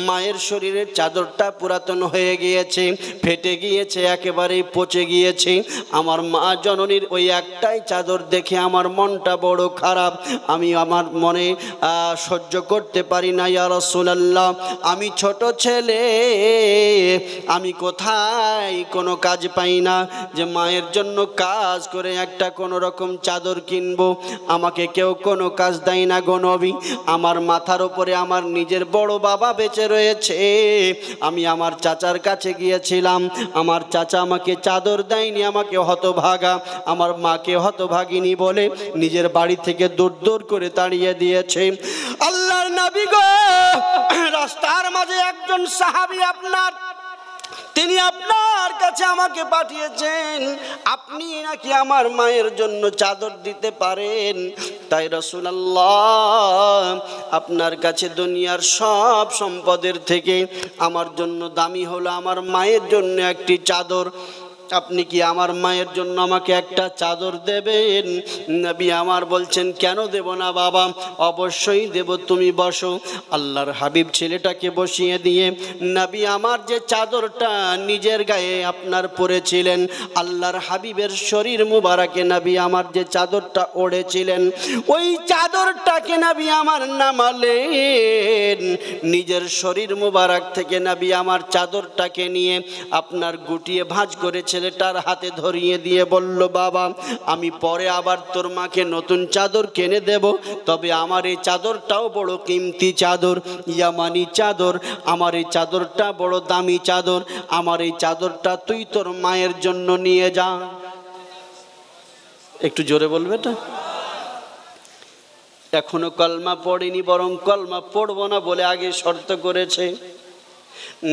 [SPEAKER 1] মায়ের শরীরের চাদরটা পুরাতন হয়ে গিয়েছে, ফেটে গিয়েছে, একেবারেই পচে গিয়েছে। আমার মা জননীর ওই একটাই চাদর দেখে আমার মনটা বড় খারাপ। আমি আমার মনে সহ্য করতে পারি না ইয়া রাসূলুল্লাহ। আমি ছোট ছেলে, আমি কোথায় কোনো কাজ পাই না যে মায়ের জন্য কাজ করে একটা কোনো রকম চাদর কিনবো। আমাকে কেউ কোনো কাজ দেয় না গো নবী। আমার মাথার উপরে আমার নিজের বড় বাবা বেঁচে রয়েছে। আমি আমার চাচার কাছে গিয়েছিলাম, আমার চাচা আমাকে চাদর দেয়নি, আমাকে হতভাগা, আমার মাকে হতভাগিনী বলে নিজের বাড়ি থেকে দূর দূর করে তাড়িয়ে দিয়েছে। আল্লাহর নবী গো রাস্তার মাঝে একজন সাহাবী আপনার, তিনি আপনার কাছে আমাকে পাঠিয়েছেন, আপনি নাকি আমার মায়ের জন্য চাদর দিতে পারেন। তাই রাসূলুল্লাহ আপনার কাছে দুনিয়ার সব সম্পদের থেকে আমার জন্য দামি হলো আমার মায়ের জন্য একটি চাদর। আপনি কি আমার মায়ের জন্য আমাকে একটা চাদর দেবেন? নবী আমার বলছেন, কেন দেব না বাবা, অবশ্যই দেব, তুমি বসো। আল্লাহর হাবিব ছেলেটাকে বসিয়ে দিয়ে নবী আমার যে চাদরটা নিজের গায়ে আপনার পরেছিলেন, আল্লাহর হাবিবের শরীর মুবারকে নবী আমার যে চাদরটা ওড়েছিলেন ওই চাদরটাকে নবী আমার নামালেন। নিজের শরীর মুবারক থেকে নবী আমার চাদরটাকে নিয়ে আপনার গুটিয়ে ভাঁজ করেছে ছেলেটার হাতে ধরিয়ে দিয়ে বলল, বাবা আমি পরে আবার তোর মাকে নতুন চাদর কিনে দেব, তবে আমার এই চাদরটাও বড় কিমতি চাদর, ইয়ামানি চাদর। আমার এই চাদরটা বড় দামি চাদর, আমার এই চাদরটা তুই তোর মায়ের জন্য নিয়ে যা। একটু জোরে বলবে না? এখনো কলমা পড়েনি, বরং কলমা পড়বো না বলে আগে শর্ত করেছে।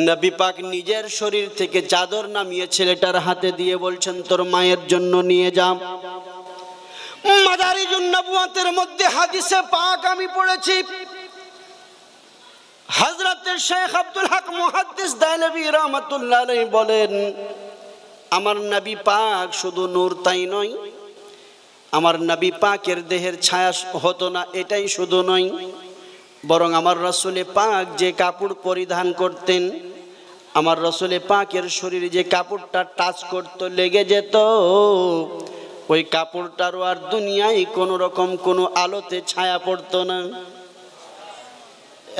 [SPEAKER 1] নবী পাক নিজের শরীর থেকে চাদর নামিয়ে ছেলেটার হাতে দিয়ে বলছেন, তোর মায়ের জন্য নিয়ে যা। মাদারিজুন নবুওয়াতের মধ্যে হাদিসে পাক আমি পড়েছি, হযরত শেখ আব্দুল হক মুহাদ্দিস দাইলভী রাহমাতুল্লাহ আলাইহি বলেন, আমার নবী পাক শুধু নূর তাই নয়, আমার নবী পাকের দেহের ছায়া হতো না এটাই শুধু নয়, বরং আমার রাসূলে পাক যে কাপড় পরিধান করতেন, আমার রাসূলে পাকের শরীরে যে কাপড়টা টাচ করত, লেগে যেত, ওই কাপড়টারও আর দুনিয়ায় কোনো রকম কোনো আলোতে ছায়া পড়তো না।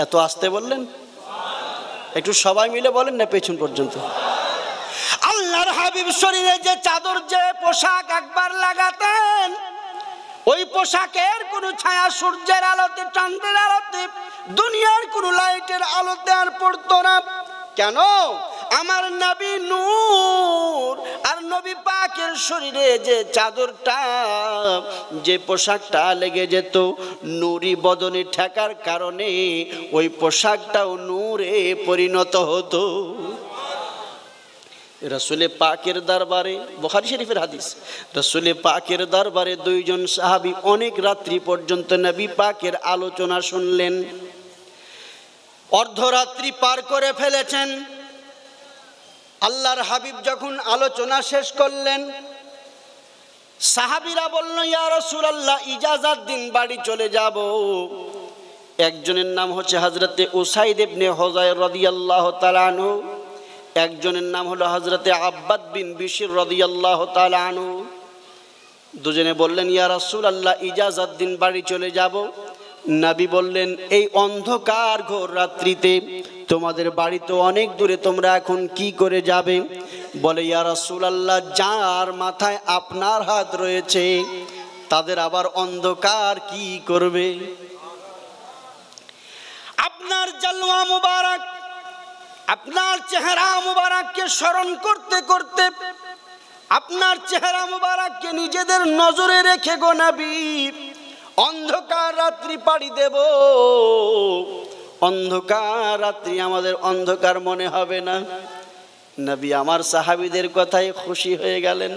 [SPEAKER 1] এত আস্তে বললেন, একটু সবাই মিলে বলেন না পেছন পর্যন্ত। আল্লাহর হাবিব শরীরে যে চাদর, যে পোশাক একবার লাগাতেন, ওই পোশাকের কোনো ছায়া সূর্যের আলোতে, চাঁদের আলোতে, দুনিয়ার কোনো লাইটের আলোতে আর পড়তো না। কেন? আমার নবী নূর, আর নবী পাকের শরীরে যে চাদরটা, যে পোশাকটা লেগে যেত, নূরি বদনে ঠেকার কারণে ওই পোশাকটাও নূরে পরিণত হতো। রাসূলে পাকের দরবারে, বুখারী শরীফের হাদিস, রাসূলে পাকের দরবারে দুইজন সাহাবী অনেক রাত্রি পর্যন্ত নবী পাকের আলোচনা শুনলেন। অর্ধরাত্রি পার করে ফেলেছেন। আল্লাহর হাবিব যখন আলোচনা শেষ করলেন, সাহাবীরা বলল, ইয়া রাসূলুল্লাহ ইজাজত দিন, বাড়ি চলে যাব। একজনের নাম হচ্ছে হযরতে উসাইদ ইবনে হুযায়র রাদিয়াল্লাহু তাআলা আনহু, একজনের নাম হলো হযরতে আব্বাদ বিন বিশর রাদিয়াল্লাহু তাআলা আনহু। দুজনে বললেন, ইয়া রাসূলুল্লাহ, ইজাজত দিন, বাড়ি চলে যাব। নবী বললেন, এই অন্ধকার ঘোর রাত্রিতে তোমাদের বাড়ি তো অনেক দূরে, তোমরা এখন কি করে যাবে? বলে, ইয়া রাসূলুল্লাহ, যার মাথায় আপনার হাত রয়েছে তাদের আবার অন্ধকার কি করবে? আপনার জালওয়া মুবারক, আপনার চেহারা মুবারককে স্মরণ করতে করতে, আপনার চেহারা মুবারককে নিজেদের নজরে রেখে গো নবী, অন্ধকার রাত্রি পাড়ি দেব। অন্ধকার রাত্রি আমাদের অন্ধকার মনে হবে না। নবী আমার সাহাবীদের কথায় খুশি হয়ে গেলেন।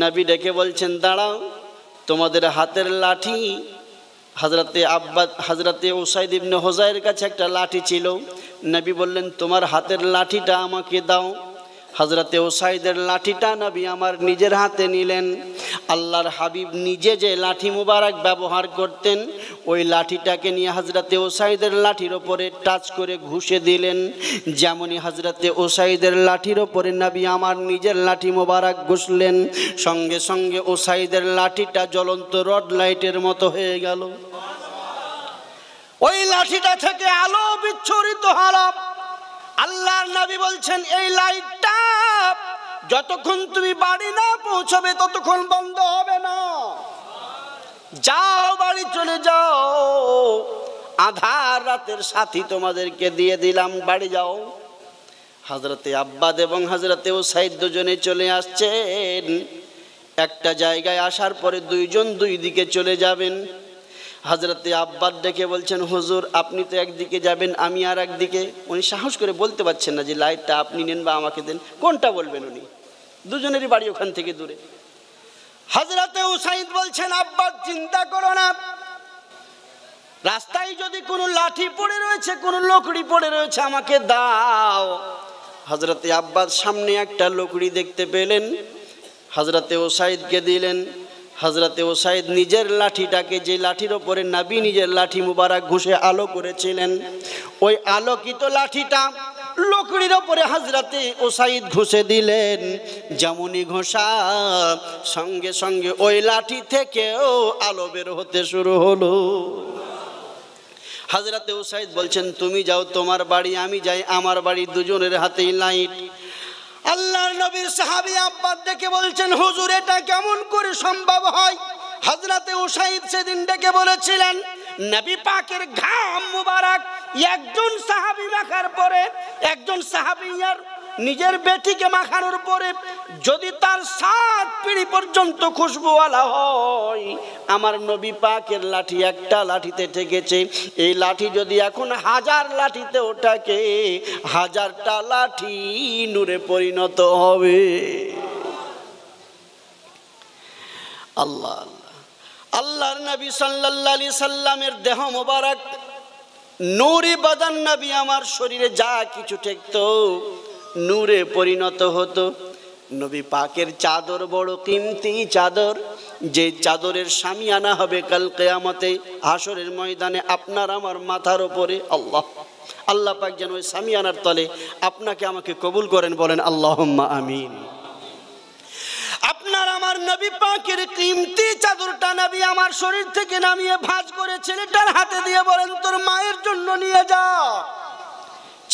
[SPEAKER 1] নবী ডেকে বলছেন, দাঁড়াও, তোমাদের হাতের লাঠি, হযরতে উসাইদ ইবনে হুযাইরের কাছে একটা লাঠি ছিল। নবী বললেন, তোমার হাতের লাঠিটা আমাকে দাও। হযরতে উসাইদের লাঠিটা নবী আমার নিজের হাতে নিলেন। আল্লাহর হাবিব নিজে যে লাঠি মুবারক ব্যবহার করতেন, ওই লাঠিটাকে নিয়ে হযরতে উসাইদের লাঠির ওপরে টাচ করে ঘুষে দিলেন। যেমনই হযরতে উসাইদের লাঠির ওপরে নবী আমার নিজের লাঠি মুবারক ঘুষলেন, সঙ্গে সঙ্গে উসাইদের লাঠিটা জ্বলন্ত রড লাইটের মতো হয়ে গেল। ওই লাঠিটা থেকে আলো বিচ্ছুরিত হলো। আল্লাহর নবী বলছেন, এই লাইটটা যতক্ষণ তুমি বাড়ি না পৌঁছবে ততক্ষণ বন্ধ হবে না। যাও, বাড়ি চলে যাও, আধার রাতের সাথী তোমাদেরকে দিয়ে দিলাম, বাড়ি যাও। হযরতে আব্বাদ এবং হযরতে উসাইদ দুজনে চলে আসছেন। একটা জায়গায় আসার পরে দুইজন দুই দিকে চলে যাবেন। হযরতে আব্বাস ডেকে বলছেন, হুজুর, আপনি তো একদিকে যাবেন, আমি আর একদিকে। উনি সাহস করে বলতে পারছেন না যে লাইটটা আপনি নেন বা আমাকে দেন, কোনটা বলবেন উনি। দুজনেরই বাড়ি ওখান থেকে দূরে। হযরতে উসাইদ বলছেন, আব্বাস, চিন্তা করো না, রাস্তায় যদি কোনো লাঠি পড়ে রয়েছে, কোনো লকড়ি পড়ে রয়েছে, আমাকে দাও। হযরতে আব্বাস সামনে একটা লকড়ি দেখতে পেলেন, হযরতে উসাইদকে দিলেন। হযরতে উসাইদ নিজের লাঠিটাকে, যে লাঠির ওপরে নবী নিজের লাঠি মুবারক ঘুষে আলো করেছিলেন, ওই আলোকিত লাঠিটা লকড়ির ওপরে হযরতে উসাইদ ঘুষে দিলেন। যেমনই ঘষা, সঙ্গে সঙ্গে ওই লাঠি থেকেও আলো বের হতে শুরু হলো। হযরতে উসাইদ বলছেন, তুমি যাও তোমার বাড়ি, আমি যাই আমার বাড়ি, দুজনের হাতেই লাইট। আল্লাহর নবীর সাহাবী আব্বাস ডেকে বলছেন, হুজুর, এটা কেমন করে সম্ভব হয়? হযরতে উসাইদ সেদিন ডেকে বলেছিলেন, নবী পাকের ঘাম মুবারক একজন সাহাবী মাখার পরে, একজন সাহাবীর নিজের বেটিকে মাখানোর পরে যদি তার 7 পিঁড়ি পর্যন্ত খুশবুওয়ালা হয়, আমার নবী পাকের লাঠি একটা লাঠিতে ঠেকেছে। এই লাঠি যদি এখন 1000 লাঠিতে ওঠাকে, 1000টা লাঠি নূরে পরিণত হবে। আল্লাহ আল্লাহ। আল্লাহর নবী সাল্লাল্লাহু আলাইহি সাল্লামের দেহ মোবারক নূরে বাদান, নবী আমার শরীরে যা কিছু ঠেকতো নূরে পরিণত হতো। নবী পাকের চাদর বড় কিমতি চাদর, যে চাদরের শামিয়ানা হবে কাল কিয়ামতে হাসরের ময়দানে আপনার আমার মাথার উপরে। আল্লাহ আল্লাহ পাক যেন ওই শামিয়ানার তলে আপনাকে আমাকে কবুল করেন, বলেন আল্লাহুম্মা আমিন। আপনার আমার নবী পাকের কিমতি চাদরটা নবী আমার শরীর থেকে নামিয়ে ভাঁজ করে ছেলেটার হাতে দিয়ে বলেন, তোর মায়ের জন্য নিয়ে যা।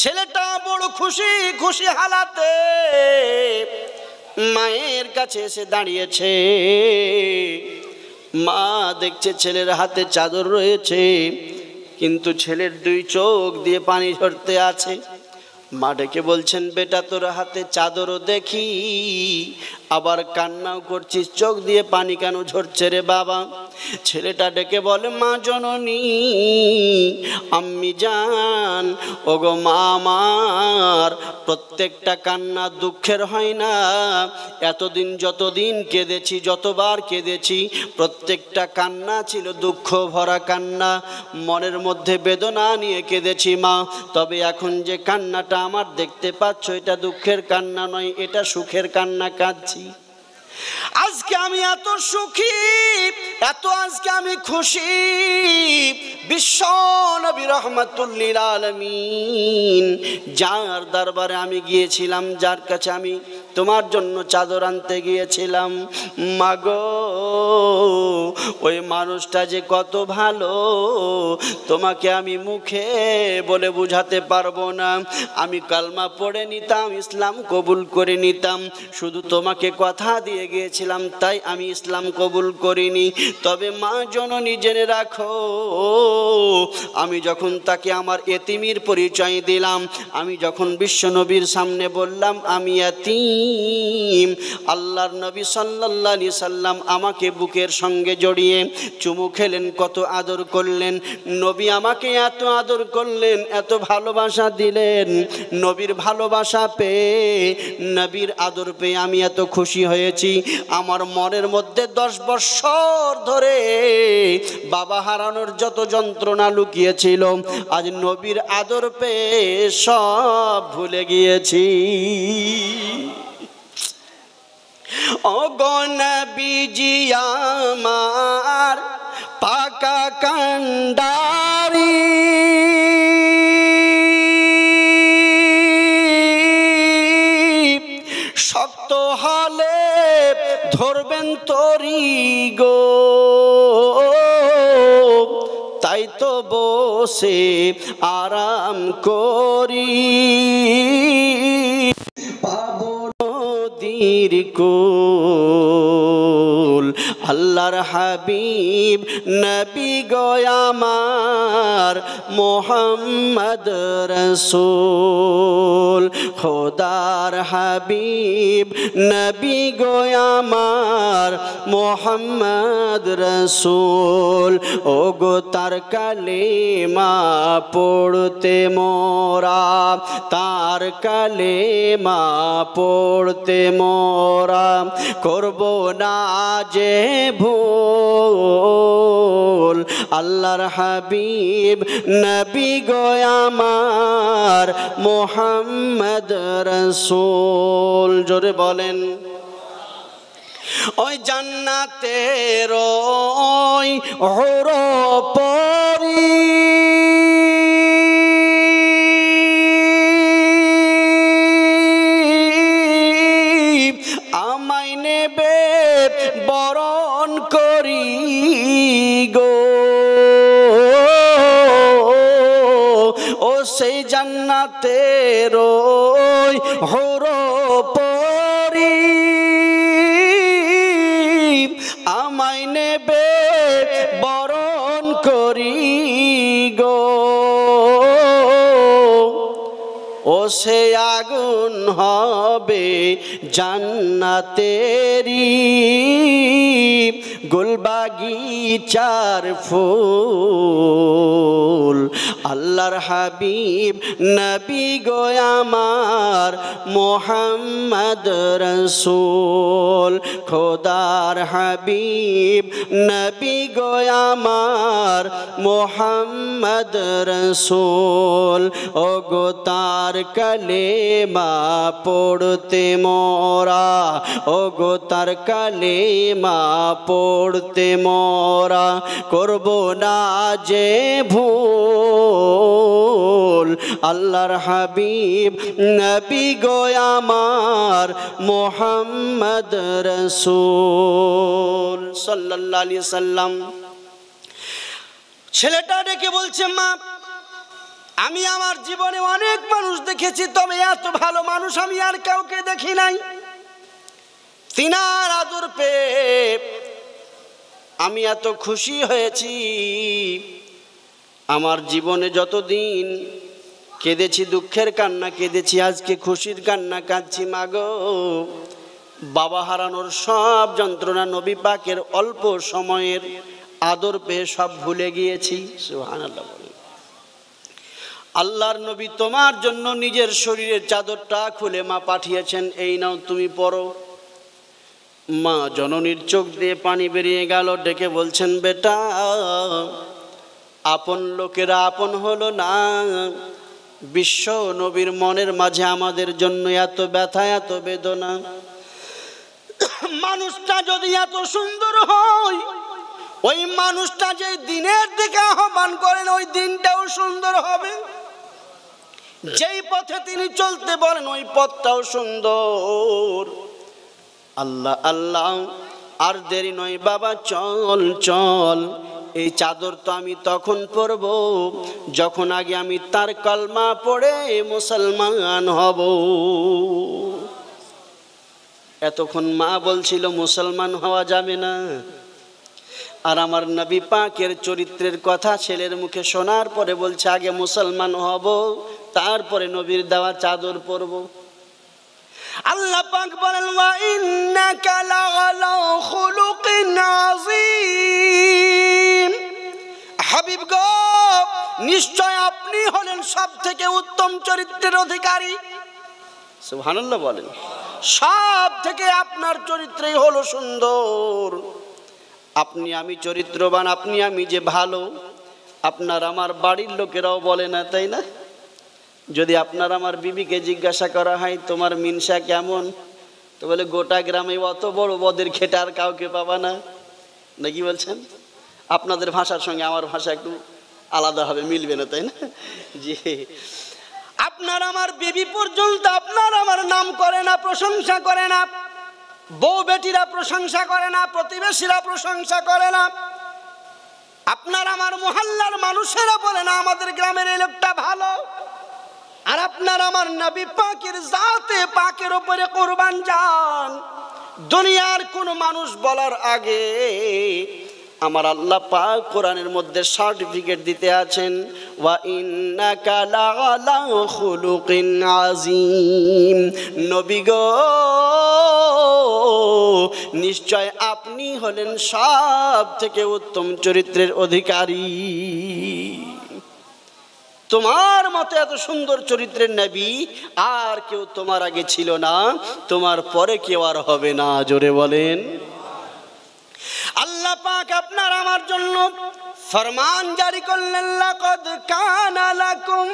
[SPEAKER 1] ছেলেটা বড় খুশি খুশি হালাতে মায়ের কাছে এসে দাঁড়িয়েছে। মা দেখছে ছেলের হাতে চাদর রয়েছে, কিন্তু ছেলের 2 চোখ দিয়ে পানি ঝরতে আছে। মা ডেকে বলছেন, বেটা, তোর হাতে চাদরও দেখি, আবার কান্নাও করছিস, চোখ দিয়ে পানি কেন ঝরছে রে বাবা? ছেলেটা ডেকে বলে, মা জননী, আম্মি জান, ওগো মা আমার, প্রত্যেকটা কান্না দুঃখের হয় না। এতদিন যতদিন কেঁদেছি, যতবার কেঁদেছি, প্রত্যেকটা কান্না ছিল দুঃখ ভরা কান্না, মনের মধ্যে বেদনা নিয়ে কেঁদেছি মা। তবে এখন যে কান্নাটা আমার দেখতে পাচ্ছ, এটা দুঃখের কান্না নয়, এটা সুখের কান্না কাঁদছি। আজকে আমি এত সুখী, আজকে আমি খুশি। বিশ্ব নবী রাহমাতুল লিল আলামিন, যার দরবারে আমি গিয়েছিলাম, যার কাছে আমি তোমার জন্য চাদর আনতে গিয়েছিলাম। মাগো, ওই মানুষটা যে কত ভালো তোমাকে আমি মুখে বলে বুঝাতে পারবো না। আমি কালমা পড়ে নিতাম, ইসলাম কবুল করে নিতাম, শুধু তোমাকে কথা দিয়ে গিয়েছিলাম, তাই আমি ইসলাম কবুল করিনি। তবে মা জননী জেনে রাখো, আমি যখন তাকে আমার এতিমের পরিচয় দিলাম, আমি যখন বিশ্বনবীর সামনে বললাম আমি এতিম, আল্লাহর নবী সাল্লাল্লাহু আলাইহি সাল্লাম আমাকে বুকের সঙ্গে জড়িয়ে চুমু খেলেন, কত আদর করলেন। নবী আমাকে এত আদর করলেন, এত ভালোবাসা দিলেন। নবীর ভালোবাসা পেয়ে, নবীর আদর পেয়ে আমি এত খুশি হয়েছি। আমার মনের মধ্যে 10 বছর ধরে বাবা হারানোর যত যন্ত্রণা লুকিয়েছিল, আজ নবীর আদর পেয়ে সব ভুলে গিয়েছি। ও গো নবীজি আমার পাকা কান্ডারি, শক্ত হলে ধরবেন তরি গো, তাই তো বসে আরাম করি, পাবো নদীর কুল। আল্লাহর হাবিব নবী গো আমার মোহাম্মদ রসূল, খোদার হাবিব নবী গো আমার মোহাম্মদ রসূল। ও গো তার কালেমা পড়তে মোরা, তার কালেমা পড়তে মোরা করব না যে ভুল। আল্লাহর হাবিব নবী গো আমার মোহাম্মদ রসূল। জোরে বলেন। ওই জান্নাতের ওই হুর পরি আমায় নেবে বরণ করি গো, ও সেই জান্নাতের ওই হুর পরি আমায় নেবে বরণ করি গো, ও সে আগুন হবে জান্নাতেরি গুলবাগিচার ফুল। আল্লাহর হাবিব নবী গো আমার মোহাম্মদ রসূল, খোদার হাবিব নবী গো আমার মোহাম্মদ রসূল। ও গো তার কালেমা পড়তে মোরা, ও গো তার কালেমা পড়তে মোরা করব না যে ভুল। আল্লাহর হাবিব নবী গো আমার মোহাম্মদ রসূল সাল্লাল্লাহু আলাইহি সাল্লাম। ছেলেটা ডেকে বলছে, মা আমি আমার জীবনে অনেক মানুষ দেখেছি, তবে এত ভালো মানুষ আমি আর কাউকে দেখি নাই। তিনার আদর পেয়ে আমি এত খুশি হয়েছি। আমার জীবনে যতদিন কেঁদেছি, দুঃখের কান্না কেঁদেছি, আজকে খুশির কান্না কাঁদছি। মাগো, বাবা হারানোর সব যন্ত্রণা নবী পাকের অল্প সময়ের আদর পেয়ে সব ভুলে গিয়েছি। সুবহানাল্লাহ। আল্লাহর নবী তোমার জন্য নিজের শরীরের চাদরটা খুলে মা পাঠিয়েছেন, এই নাও তুমি পরো। মা জননীর চোখ দিয়ে পানি বেরিয়ে গেল, ডেকে বলছেন, বেটা আপন লোকেরা আপন হলো না। বিশ্ব নবীর মনের মাঝে আমাদের জন্য এত ব্যথা, এত বেদনা। মানুষটা যদি এত সুন্দর হয়, ওই মানুষটা যে দিনের দিকে আহ্বান করেন ওই দিনটাও সুন্দর হবে। যেই পথে তিনি চলতে বলেন ওই পথটাও সুন্দর। আল্লাহ আল্লাহ, আর দেরি নয় বাবা, চল চল। এই চাদর তো আমি তখন পরব যখন আগে আমি তার কলমা পড়ে মুসলমান হব। এতক্ষণ মা বলছিল মুসলমান হওয়া যাবে না, আর আমার নবী পাকের চরিত্রের কথা ছেলের মুখে শোনার পরে বলছে আগে মুসলমান হব, তারপরে নবীর দেওয়া চাদর পরব। আল্লাহ পাক বলেন ওয়া ইন্নাকা লাআলা খুলুকিন আযীম। হাবিব গো, নিশ্চয় আপনি হলেন সব থেকে উত্তম চরিত্রের অধিকারী। সুবহানাল্লাহ বলেন। সব থেকে আপনার চরিত্রই হলো সুন্দর। আপনি আমি চরিত্রবান, আপনি আমি যে ভালো, আপনার আমার বাড়ির লোকেরাও বলে না, তাই না? যদি আপনার আমার বিবিকে জিজ্ঞাসা করা হয় তোমার মিনসা কেমন, তো বলে গোটা গ্রামে অত বড় বদের খেটে আর কাউকে পাবা না, নাকি বলছেন? আপনাদের ভাষার সঙ্গে আমার ভাষা একটু আলাদা হবে, মিলবে না, তাই না? জি, আপনার আমার বিবি পর্যন্ত আপনার আমার নাম করে না, প্রশংসা করে না, বউ বেটিরা প্রশংসা করে না, প্রতিবেশীরা প্রশংসা করে না, আপনার আমার মহল্লার মানুষেরা বলে না আমাদের গ্রামের এই লোকটা ভালো। আর আপনার আমার নবী পাকের জাতে পাকের উপরে কুরবান যান। দুনিয়ার কোন মানুষ বলার আগে আমার আল্লাহ পাক কোরআনের মধ্যে সার্টিফিকেট দিতে আছেন, ওয়া ইন্নাকা লাআলা খুলুকিন আযীম। নবী গো, নিশ্চয় আপনি হলেন সব থেকে উত্তম চরিত্রের অধিকারী। তোমার মতো এত সুন্দর চরিত্রের নবী আর কেউ তোমার আগে ছিল না, তোমার পরে কেউ আর হবে না। জোরে বলেন। আল্লাহ পাক আপনার আমার জন্য ফরমান জারি করলেন, লাকাদ কানা লাকুম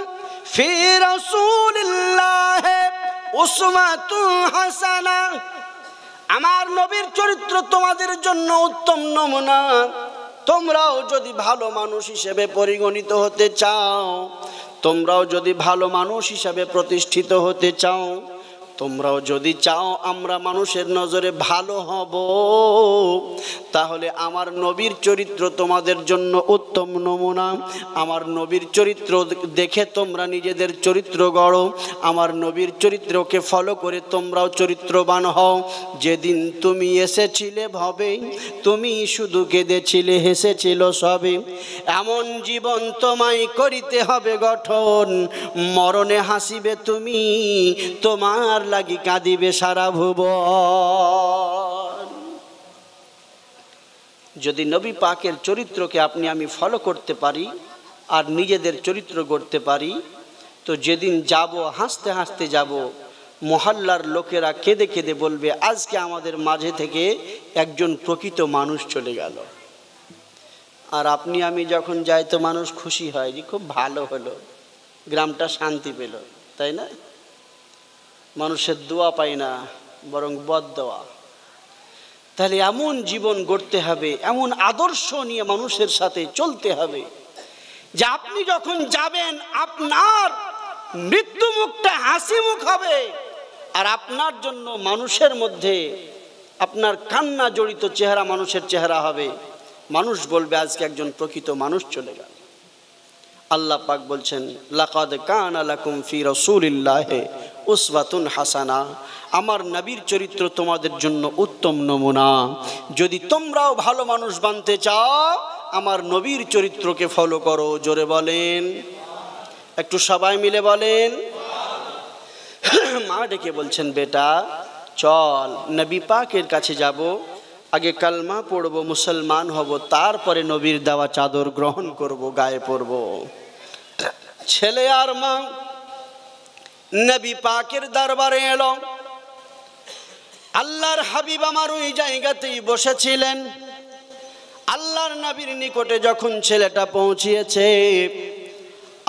[SPEAKER 1] ফি রাসূলিল্লাহি উসওয়াতুন হাসানা। আমার নবীর চরিত্র তোমাদের জন্য উত্তম নমুনা। তোমরাও যদি ভালো মানুষ হিসেবে পরিগণিত হতে চাও, তোমরাও যদি ভালো মানুষ হিসেবে প্রতিষ্ঠিত হতে চাও, তোমরাও যদি চাও আমরা মানুষের নজরে ভালো হব, তাহলে আমার নবীর চরিত্র তোমাদের জন্য উত্তম নমুনা। আমার নবীর চরিত্র দেখে তোমরা নিজেদের চরিত্র গড়ো, আমার নবীর চরিত্রকে ফলো করে তোমরাও চরিত্রবান হও। যেদিন তুমি এসেছিলে ভবে, তুমি শুধু কেঁদেছিলে, হেসেছিল সবে, এমন জীবন তোমায় করিতে হবে গঠন। মরণে হাসিবে তুমি, তোমার লাগি কাঁদিবে সারা ভুবন। যদি নবী পাকের চরিত্রকে আপনি আমি ফলো করতে পারি আর নিজেদের চরিত্র গড়তে পারি, তো যেদিন যাব হাসতে হাসতে যাব, মহল্লার লোকেরা কেঁদে কেঁদে বলবে আজকে আমাদের মাঝে থেকে একজন প্রকৃত মানুষ চলে গেল। আর আপনি আমি যখন যাই তো মানুষ খুশি হয় যে খুব ভালো হলো, গ্রামটা শান্তি পেল, তাই না? মানুষের দোয়া পাই না, বরং বদদোয়া। তাহলে এমন জীবন গড়তে হবে, এমন আদর্শ নিয়ে মানুষের সাথে চলতে হবে যে আপনি যখন যাবেন আপনার মৃত্যু মুখটা হাসি মুখ হবে, আর আপনার জন্য মানুষের মধ্যে আপনার কান্না জড়িত চেহারা মানুষের চেহারা হবে। মানুষ বলবে আজকে একজন প্রকৃত মানুষ চলে গেল। আল্লাহ পাক বলছেন, লাকাদ কানা লাকুম ফি রাসূলিল্লাহি উসওয়াতুন হাসানা। আমার নবীর চরিত্র তোমাদের জন্য উত্তম নমুনা। যদি তোমরাও ভালো মানুষ বানতে চাও, আমার নবীর চরিত্রকে ফলো করো। জোরে বলেন, একটু সবাই মিলে বলেন। মা ডেকে বলছেন, বেটা চল নবী পাকের কাছে যাব, আগে কালমা পড়ব, মুসলমান হব, তারপরে নবীর দেওয়া চাদর গ্রহণ করব, গায়ে পরব। ছেলে আর মা নবী পাকের দরবারে এলো। আল্লাহর হাবিব আমার ওই জায়গাতেই বসেছিলেন। আল্লাহর নবীর নিকটে যখন ছেলেটা পৌঁছিয়েছে,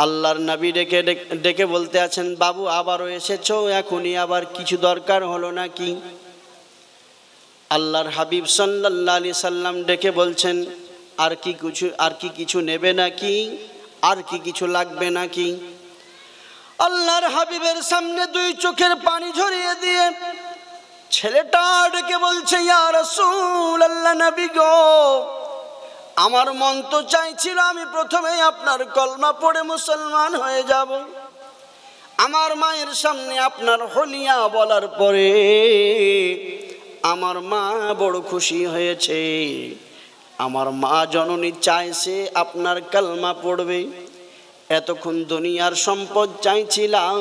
[SPEAKER 1] আল্লাহর নবী ডেকে ডেকে বলতে আছেন, বাবু আবারও এসেছো, এখনই আবার কিছু দরকার হলো নাকি? আল্লাহর হাবিব সাল্লাল্লাহু আলাইহি সাল্লাম ডেকে বলছেন, আর কি কিছু নেবে নাকি? আর কি কিছু লাগবে নাকি? আল্লাহর হাবিবের সামনে দুই চোখের পানি ঝরিয়ে দিয়ে ছেলেটা ডেকে বলছে, ইয়া রাসূলুল্লাহ, নবী গো, আমার মন তো চাইছিল আমি প্রথমেই আপনার কলমা পড়ে মুসলমান হয়ে যাব। আমার মায়ের সামনে আপনার হলিয়া বলার পরে আমার মা বড় খুশি হয়েছে। আমার মা জননী চাইছে আপনার কালমা পড়বে। এতক্ষণ দুনিয়ার সম্পদ চাইছিলাম,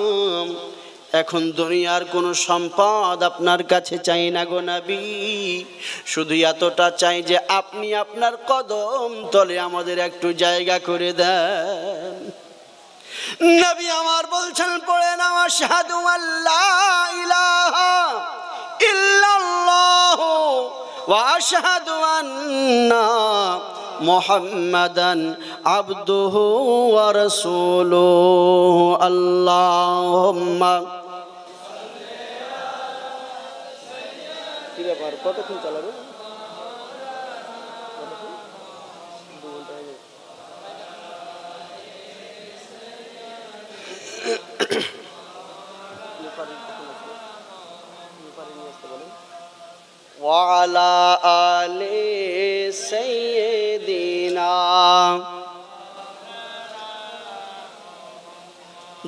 [SPEAKER 1] এখন দুনিয়ার কোনো সম্পদ আপনার কাছে চাই না গো নবী, শুধু এতটা চাই যে আপনি আপনার কদম তলে আমাদের একটু জায়গা করে দেন। নবী আমার বলছেন, পড়ে না, আশহাদু আল্লা ইলাহা ইল্লাল্লাহ ওয়া আশহাদু আন্না মুহাম্মাদান আবদুহু ওয়া রাসূলুহু। আল্লাহুম্মা কি ব্যাপার, কতক্ষণ চালাবে? وعلى آل سيدنا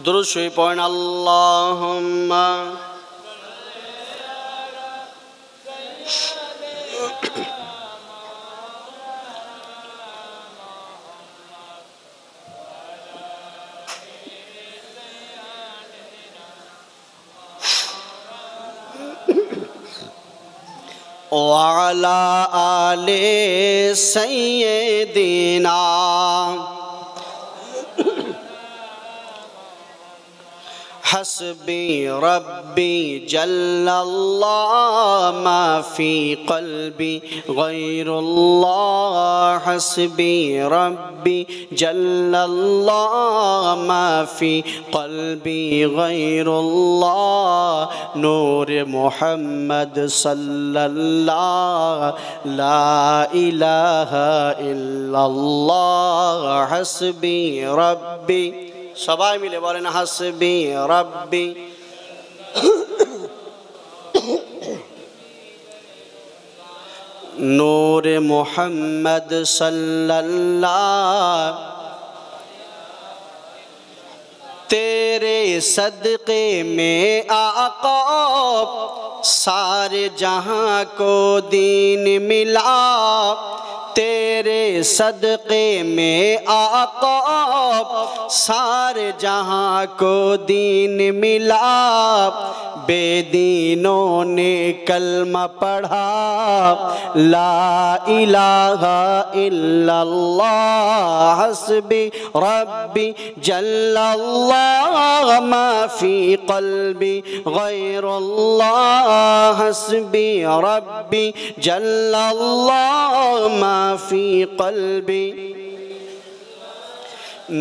[SPEAKER 1] درود شوي পড়েন اللهم وعلى آل سيدنا حسبي ربي جل الله ما في قلبي غير الله حسبي ربي جل الله ما في قلبي غير الله نور محمد صلى الله لا إله إلا الله حسبي ربي সবাই মিলে বলেন হাসবি রাব্বি নূর মুহাম্মদ সাল্লাল্লাহ तेरे सदक़े में आका सारे जहां को दीन मिला तेरे सदक़े में आका सारे जहां को दीन मिला बेदीनों ने कलमा पढ़ा ला इलाहा इल्लल्लाह हस्बी रब्बी जल्लल्लाह मा फी क़ल्बी गैरुल्लाह हस्बी रब्बी जल्लल्लाह मा फी क़ल्बी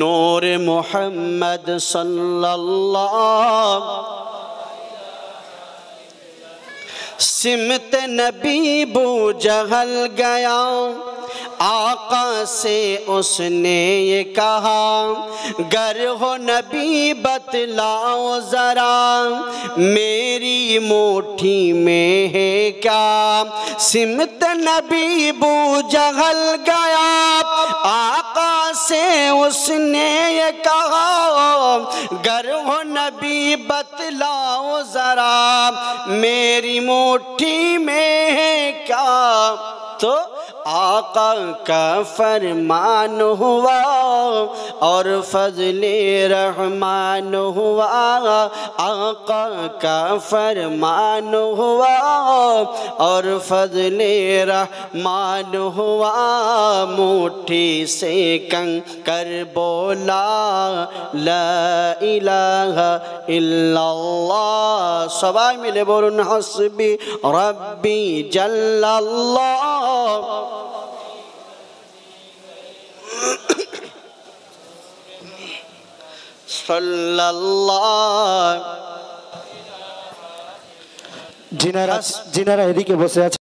[SPEAKER 1] नूर मुहम्मद सल्लल्लाहु सिमत नबी बू जहल गया आका से उसने ये कहा गर हो नबी बतलाओ जरा मेरी मुट्ठी में है क्या सिमत नबी बू जहल गया आका से उसने ये कहा गर हो नबी बतलाओ जरा मेरी मुट्ठी में है क्या तो आका का फरमान हुआ और फजले रहमान हुआ आका का फरमान हुआ और फजले रहमान हुआ मुट्ठी से कंकर बोला ला इलाहा इल्लल्लाह सबाई मिले बोलून हस्बी रब्बी जल्लल्लाह
[SPEAKER 2] जिनारा एदिके बसे आछेन